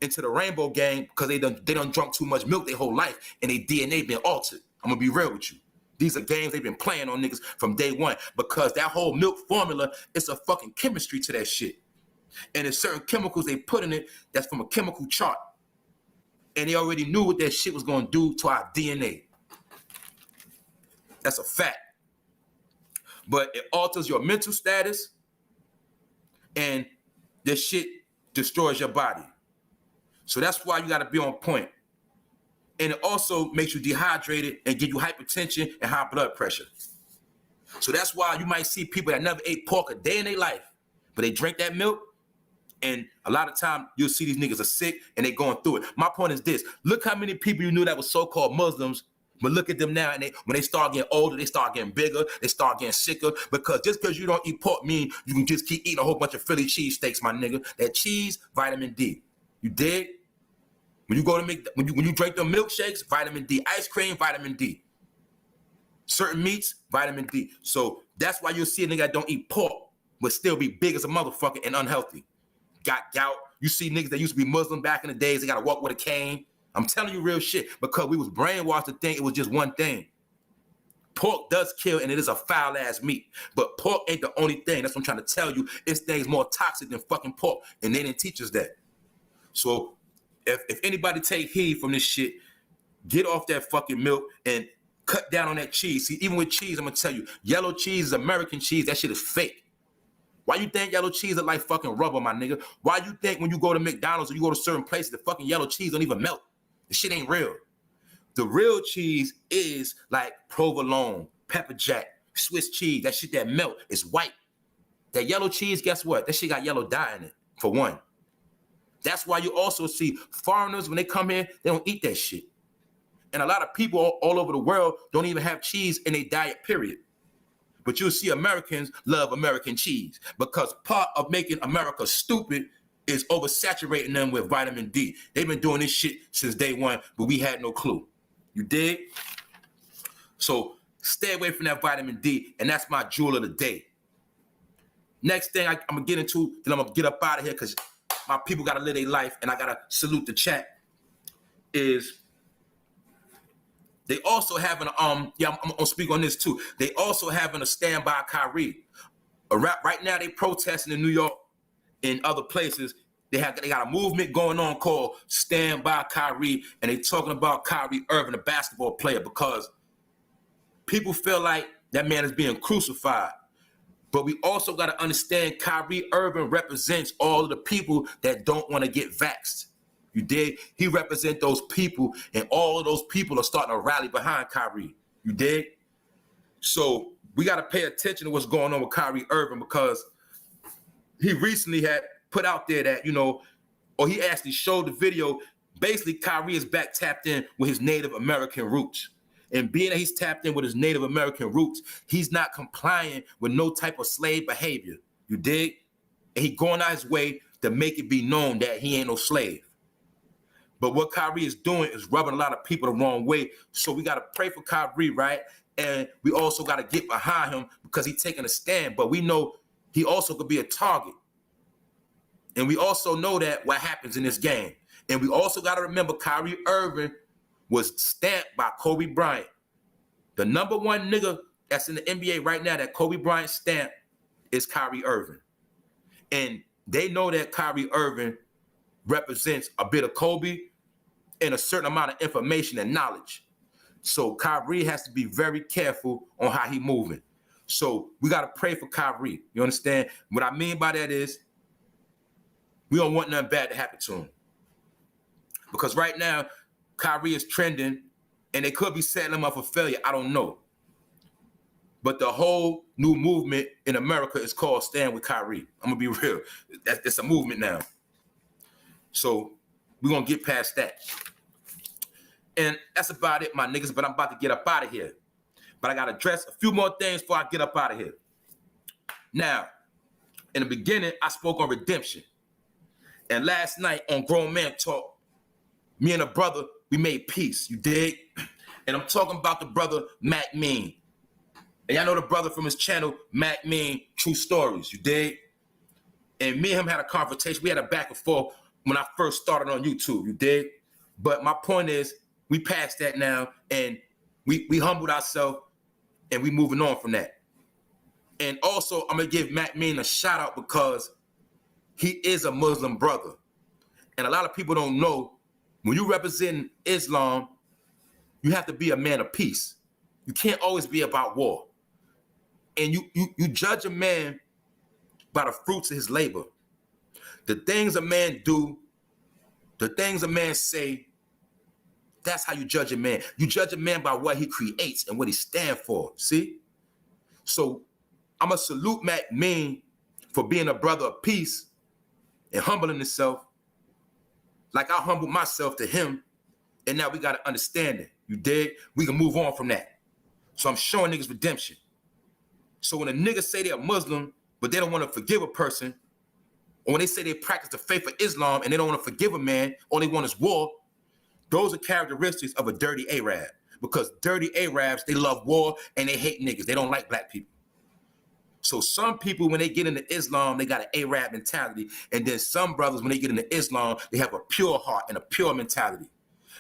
into the rainbow gang because they done drunk too much milk their whole life and their DNA been altered. I'm gonna be real with you. These are games they've been playing on niggas from day one because that whole milk formula, it's a fucking chemistry to that shit. And there's certain chemicals they put in it that's from a chemical chart. And they already knew what that shit was gonna do to our DNA. That's a fact. But it alters your mental status, and this shit destroys your body. So that's why you gotta be on point. And it also makes you dehydrated and give you hypertension and high blood pressure. So that's why you might see people that never ate pork a day in their life, but they drink that milk, and a lot of time you'll see these niggas are sick and they going through it. My point is this: look how many people you knew that were so-called Muslims, but look at them now, and when they start getting older, they start getting bigger, they start getting sicker, because just because you don't eat pork mean you can just keep eating a whole bunch of Philly cheesesteaks, my nigga. That cheese, vitamin D. You dig? When you go to make, when you drink them milkshakes, vitamin D. Ice cream, vitamin D. Certain meats, vitamin D. So that's why you'll see a nigga that don't eat pork but still be big as a motherfucker and unhealthy. got gout. You see niggas that used to be Muslim back in the days, they got to walk with a cane. I'm telling you real shit because we was brainwashed to think it was just one thing. Pork does kill, and it is a foul-ass meat. But pork ain't the only thing. That's what I'm trying to tell you. This thing's more toxic than fucking pork, and they didn't teach us that. So if anybody take heed from this shit, get off that fucking milk and cut down on that cheese. See, even with cheese, I'm going to tell you, yellow cheese is American cheese. That shit is fake. Why you think yellow cheese is like fucking rubber, my nigga? Why you think when you go to McDonald's or you go to certain places, the fucking yellow cheese don't even melt? The shit ain't real. The real cheese is like provolone, pepper jack, Swiss cheese. That shit that melt is white. That yellow cheese, guess what? That shit got yellow dye in it, for one. That's why you also see foreigners, when they come here, they don't eat that shit. And a lot of people all over the world don't even have cheese in their diet, period. But you'll see Americans love American cheese because part of making America stupid is oversaturating them with vitamin D. They've been doing this shit since day one, but we had no clue. You dig? So stay away from that vitamin D, and that's my jewel of the day. Next thing I'm going to get into, then I'm going to get up out of here because my people got to live their life, and I got to salute the chat, is they also having, I'm going to speak on this too. They also having a stand by Kyrie. Right now they protesting in New York and other places. They got a movement going on called Stand By Kyrie, and they talking about Kyrie Irving, a basketball player, because people feel like that man is being crucified. But we also got to understand Kyrie Irving represents all of the people that don't want to get vaxxed. You dig? He represents those people, and all of those people are starting to rally behind Kyrie. You dig? So we got to pay attention to what's going on with Kyrie Irving because he recently had put out there that, or he actually showed the video. Basically, Kyrie is back tapped in with his Native American roots. And being that he's tapped in with his Native American roots, he's not complying with no type of slave behavior. You dig? And he going out his way to make it be known that he ain't no slave. But what Kyrie is doing is rubbing a lot of people the wrong way. So we got to pray for Kyrie, right? And we also got to get behind him because he's taking a stand. But we know he also could be a target. And we also know that what happens in this game. And we also got to remember Kyrie Irving was stamped by Kobe Bryant. The number one nigga that's in the NBA right now that Kobe Bryant stamped is Kyrie Irving. And they know that Kyrie Irving represents a bit of Kobe and a certain amount of information and knowledge. So Kyrie has to be very careful on how he moving. So we got to pray for Kyrie. You understand? What I mean by that is we don't want nothing bad to happen to him. Because right now, Kyrie is trending, and they could be setting him up for failure. I don't know. But the whole new movement in America is called Stand With Kyrie. I'm going to be real. It's a movement now. So we're going to get past that. And that's about it, my niggas. But I'm about to get up out of here. But I got to address a few more things before I get up out of here. Now, in the beginning, I spoke on redemption. And last night on Grown Man Talk, me and a brother, we made peace. You dig? And I'm talking about the brother, Mac Mean. And y'all know the brother from his channel, Mac Mean, True Stories. You dig? And me and him had a conversation. We had a back and forth when I first started on YouTube. You dig? But my point is, we passed that now, and we humbled ourselves, and we moving on from that. And also, I'm going to give Mac Mean a shout out because he is a Muslim brother. And a lot of people don't know, when you represent Islam, you have to be a man of peace. You can't always be about war. And you judge a man by the fruits of his labor. The things a man do, the things a man say, that's how you judge a man. You judge a man by what he creates and what he stands for, see? So I'm going to salute Mac Mean for being a brother of peace and humbling himself like I humbled myself to him. And now we got to understand it. You dig? We can move on from that. So I'm showing niggas redemption. So when a nigga say they're Muslim, but they don't want to forgive a person, or when they say they practice the faith of Islam and they don't want to forgive a man, all they want is war, those are characteristics of a dirty Arab. Because dirty Arabs, they love war and they hate niggas. They don't like black people. So some people, when they get into Islam, they got an Arab mentality. And then some brothers, when they get into Islam, they have a pure heart and a pure mentality.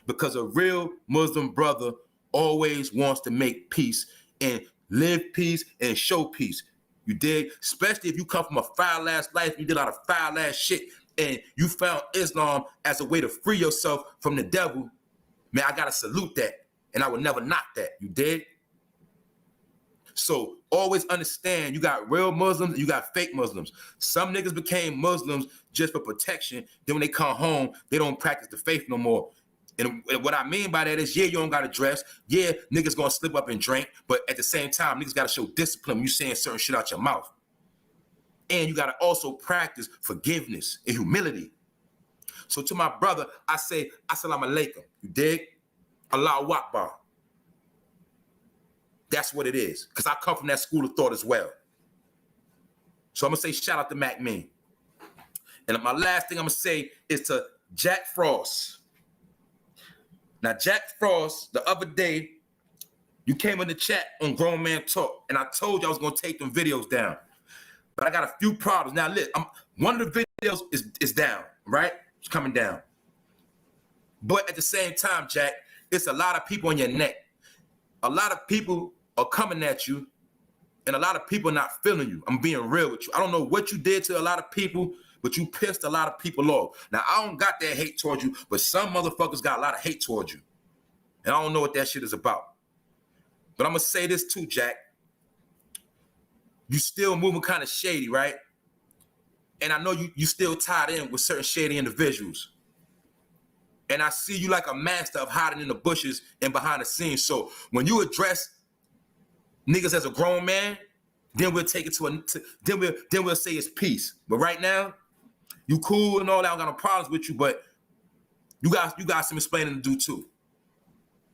Because a real Muslim brother always wants to make peace and live peace and show peace. You dig? Especially if you come from a foul-ass life, you did a lot of foul-ass shit, and you found Islam as a way to free yourself from the devil. Man, I gotta salute that, and I would never knock that. You dig? So always understand, you got real Muslims and you got fake Muslims. Some niggas became Muslims just for protection. Then when they come home, they don't practice the faith no more. And what I mean by that is, yeah, you don't got to dress. Yeah, niggas going to slip up and drink. But at the same time, niggas got to show discipline when you saying certain shit out your mouth. And you got to also practice forgiveness and humility. So to my brother, I say, Assalamu alaikum. You dig? Allahu Akbar. That's what it is. Because I come from that school of thought as well. So I'm going to say shout out to Mac Mean. And my last thing I'm going to say is to Jack Frost. Now, Jack Frost, the other day, you came in the chat on Grown Man Talk, and I told you I was going to take them videos down. But I got a few problems. Now, look, one of the videos is down, right? It's coming down. But at the same time, Jack, it's a lot of people on your neck. A lot of people are coming at you, and a lot of people are not feeling you. I'm being real with you. I don't know what you did to a lot of people, but you pissed a lot of people off. Now, I don't got that hate towards you, but some motherfuckers got a lot of hate towards you. And I don't know what that shit is about. But I'm going to say this too, Jack. You still moving kind of shady, right? And I know you still tied in with certain shady individuals. And I see you like a master of hiding in the bushes and behind the scenes. So when you address niggas as a grown man, then we'll take it then we'll say it's peace. But right now, you cool and all that. I don't got no problems with you, but you got some explaining to do too.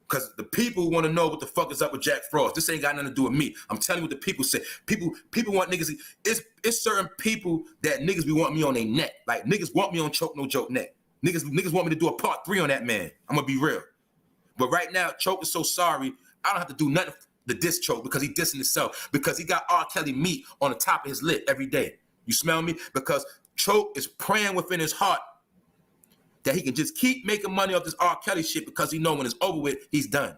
Because the people want to know what the fuck is up with Jack Frost. This ain't got nothing to do with me. I'm telling you what the people say. People want niggas. It's certain people that niggas be wanting me on their neck. Like niggas want me on Choke No Joke neck. Niggas want me to do a part 3 on that man. I'm gonna be real. But right now, Choke is so sorry. I don't have to do nothing to diss Choke because he dissing himself. Because he got R.Kelly meat on the top of his lip every day. You smell me? Because Choke is praying within his heart that he can just keep making money off this R.Kelly shit because he know when it's over with, he's done.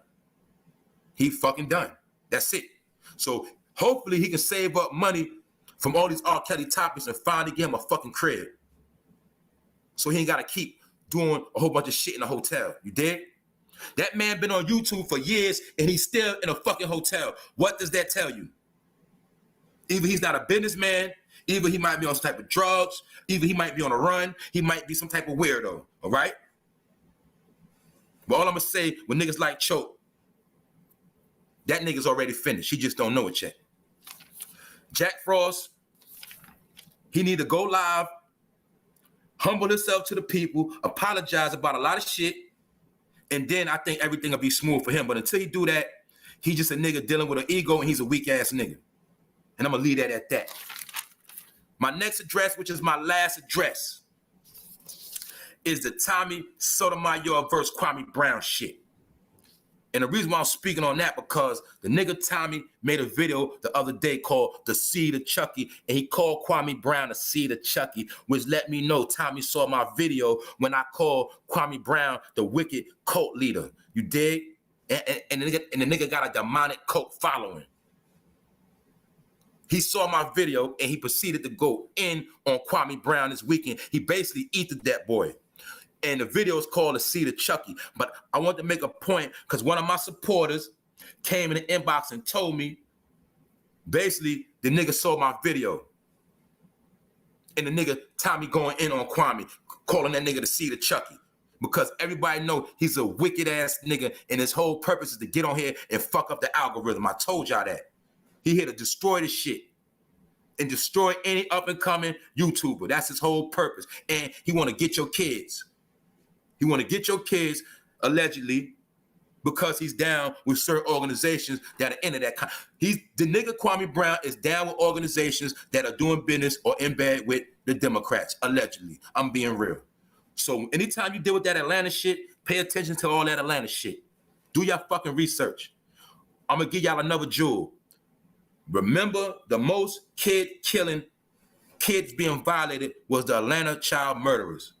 He fucking done. That's it. So hopefully he can save up money from all these R.Kelly topics and finally get him a fucking crib. So he ain't got to keep doing a whole bunch of shit in a hotel. You dig? That man been on YouTube for years and he's still in a fucking hotel. What does that tell you? Either he's not a businessman, either he might be on some type of drugs, either he might be on a run, he might be some type of weirdo, all right? But all I'm going to say, with niggas like Choke, that nigga's already finished. He just don't know it yet. Jack Frost, he need to go live, humble himself to the people, apologize about a lot of shit, and then I think everything will be smooth for him. But until he do that, he's just a nigga dealing with an ego, and he's a weak-ass nigga. And I'm going to leave that at that. My next address, which is my last address, is the Tommy Sotomayor versus Kwame Brown shit. And the reason why I'm speaking on that, because the nigga Tommy made a video the other day called The Seed of Chucky, and he called Kwame Brown the Seed of Chucky, which let me know Tommy saw my video when I called Kwame Brown the wicked cult leader. You dig? And the nigga got a demonic cult following. He saw my video and he proceeded to go in on Kwame Brown this weekend. He basically eated that boy. And the video is called The Seed of Chucky. But I want to make a point because one of my supporters came in the inbox and told me, basically, the nigga saw my video. And the nigga Tommy going in on Kwame, calling that nigga The Seed of Chucky. Because everybody know he's a wicked ass nigga and his whole purpose is to get on here and fuck up the algorithm. I told y'all that. He here to destroy this shit and destroy any up-and-coming YouTuber. That's his whole purpose. And he want to get your kids. He want to get your kids, allegedly, because he's down with certain organizations that are into that kind. The nigga Kwame Brown is down with organizations that are doing business or in bed with the Democrats, allegedly. I'm being real. So anytime you deal with that Atlanta shit, pay attention to all that Atlanta shit. Do your fucking research. I'm going to give y'all another jewel. Remember, the most kids being violated was the Atlanta child murderers.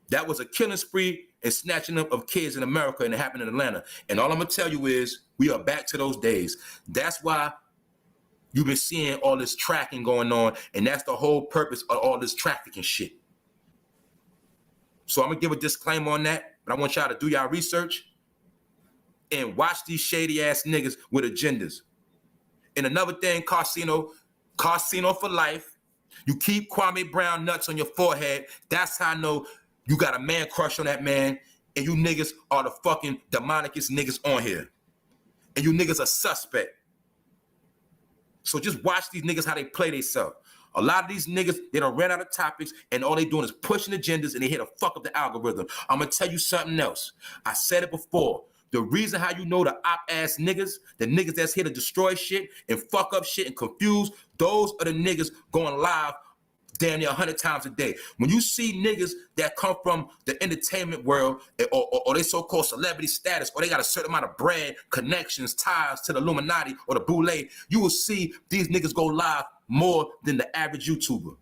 That was a killing spree and snatching up of kids in America, and it happened in Atlanta. And all I'm gonna tell you is we are back to those days. That's why you've been seeing all this tracking going on, and that's the whole purpose of all this trafficking shit. So I'm gonna give a disclaimer on that, but I want y'all to do y'all research and watch these shady ass niggas with agendas. And another thing, Casino for life. You keep Kwame Brown nuts on your forehead. That's how I know you got a man crush on that man, and you niggas are the fucking demonicest niggas on here. And you niggas are suspect. So just watch these niggas how they play themselves. A lot of these niggas, they done ran out of topics, and all they doing is pushing agendas, and they here to fuck up the algorithm. I'm gonna tell you something else. I said it before. The reason how you know the op-ass niggas, the niggas that's here to destroy shit and fuck up shit and confuse, those are the niggas going live damn near 100 times a day. When you see niggas that come from the entertainment world or they so-called celebrity status, or they got a certain amount of bread, connections, ties to the Illuminati or the Boule, you will see these niggas go live more than the average YouTuber.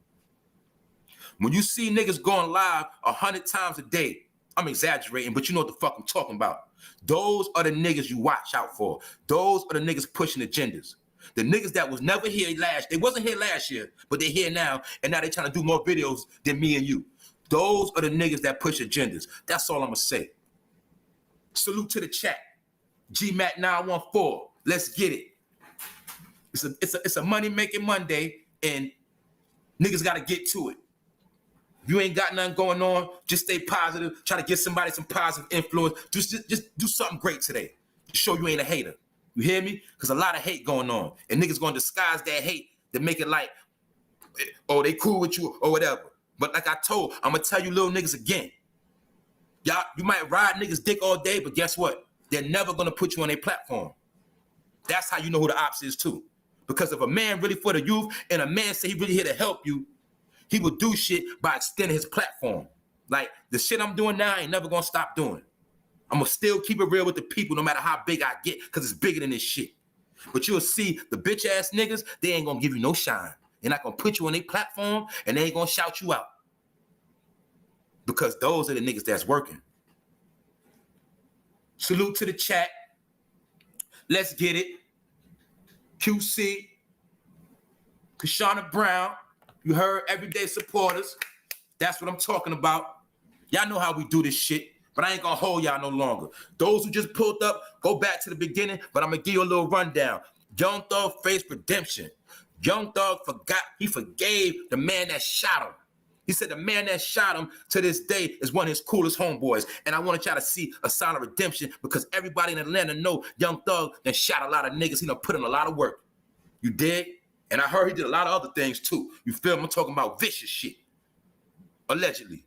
When you see niggas going live 100 times a day, I'm exaggerating, but you know what the fuck I'm talking about. Those are the niggas you watch out for. Those are the niggas pushing agendas. The niggas that was never here they wasn't here last year, but they're here now, and now they trying to do more videos than me and you. Those are the niggas that push agendas. That's all I'm gonna say. Salute to the chat. GMAT914. Let's get it. It's a money-making Monday, and niggas gotta get to it. If you ain't got nothing going on, just stay positive. Try to give somebody some positive influence. Just do something great today. To show you ain't a hater. You hear me? Because a lot of hate going on. And niggas gonna disguise that hate to make it like, oh, they cool with you or whatever. But like I told, I'm gonna tell you little niggas again. Y'all, you might ride niggas dick all day, but guess what? They're never gonna put you on their platform. That's how you know who the ops is too. Because if a man really for the youth and a man say he really here to help you, he would do shit by extending his platform. Like the shit I'm doing now, I ain't never gonna stop doing. I'm gonna still keep it real with the people no matter how big I get, because it's bigger than this shit. But you'll see the bitch ass niggas, they ain't gonna give you no shine. They're not gonna put you on their platform, and they ain't gonna shout you out. Because those are the niggas that's working. Salute to the chat. Let's get it. QC, Kashana Brown, you heard everyday supporters. That's what I'm talking about. Y'all know how we do this shit, but I ain't gonna hold y'all no longer. Those who just pulled up, go back to the beginning, but I'm gonna give you a little rundown. Young Thug faced redemption. Young Thug forgave the man that shot him. He said the man that shot him to this day is one of his coolest homeboys. And I wanted y'all to see a sign of redemption because everybody in Atlanta know Young Thug that shot a lot of niggas. He done put in a lot of work. You dig? And I heard he did a lot of other things too. You feel me? I'm talking about vicious shit. Allegedly.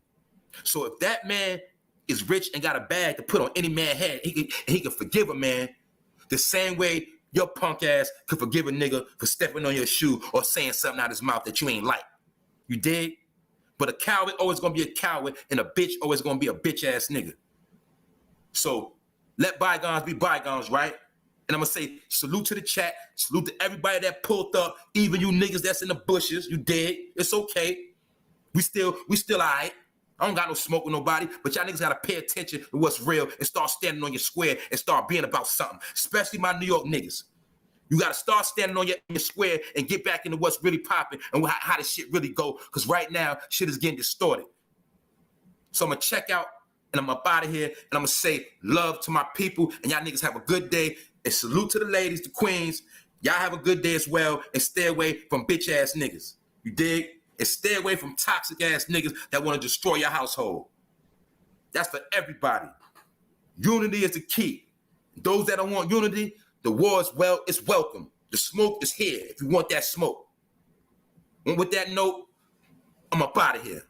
So if that man is rich and got a bag to put on any man's head, he can forgive a man the same way your punk ass could forgive a nigga for stepping on your shoe or saying something out of his mouth that you ain't like. You dig? But a coward always gonna be a coward, and a bitch always gonna be a bitch ass nigga. So let bygones be bygones, right? And I'm gonna say salute to the chat, salute to everybody that pulled up, even you niggas that's in the bushes. You dig? It's okay. We still all right. I don't got no smoke with nobody, but y'all niggas gotta pay attention to what's real and start standing on your square and start being about something, especially my New York niggas. You got to start standing on your square and get back into what's really popping and how this shit really go. Because right now, shit is getting distorted. So I'm going to check out and I'm up out of here. And I'm going to say love to my people. And y'all niggas have a good day. And salute to the ladies, the queens. Y'all have a good day as well. And stay away from bitch ass niggas. You dig? And stay away from toxic ass niggas that want to destroy your household. That's for everybody. Unity is the key. Those that don't want unity, the war is welcome. The smoke is here if you want that smoke. And with that note, I'm up out of here.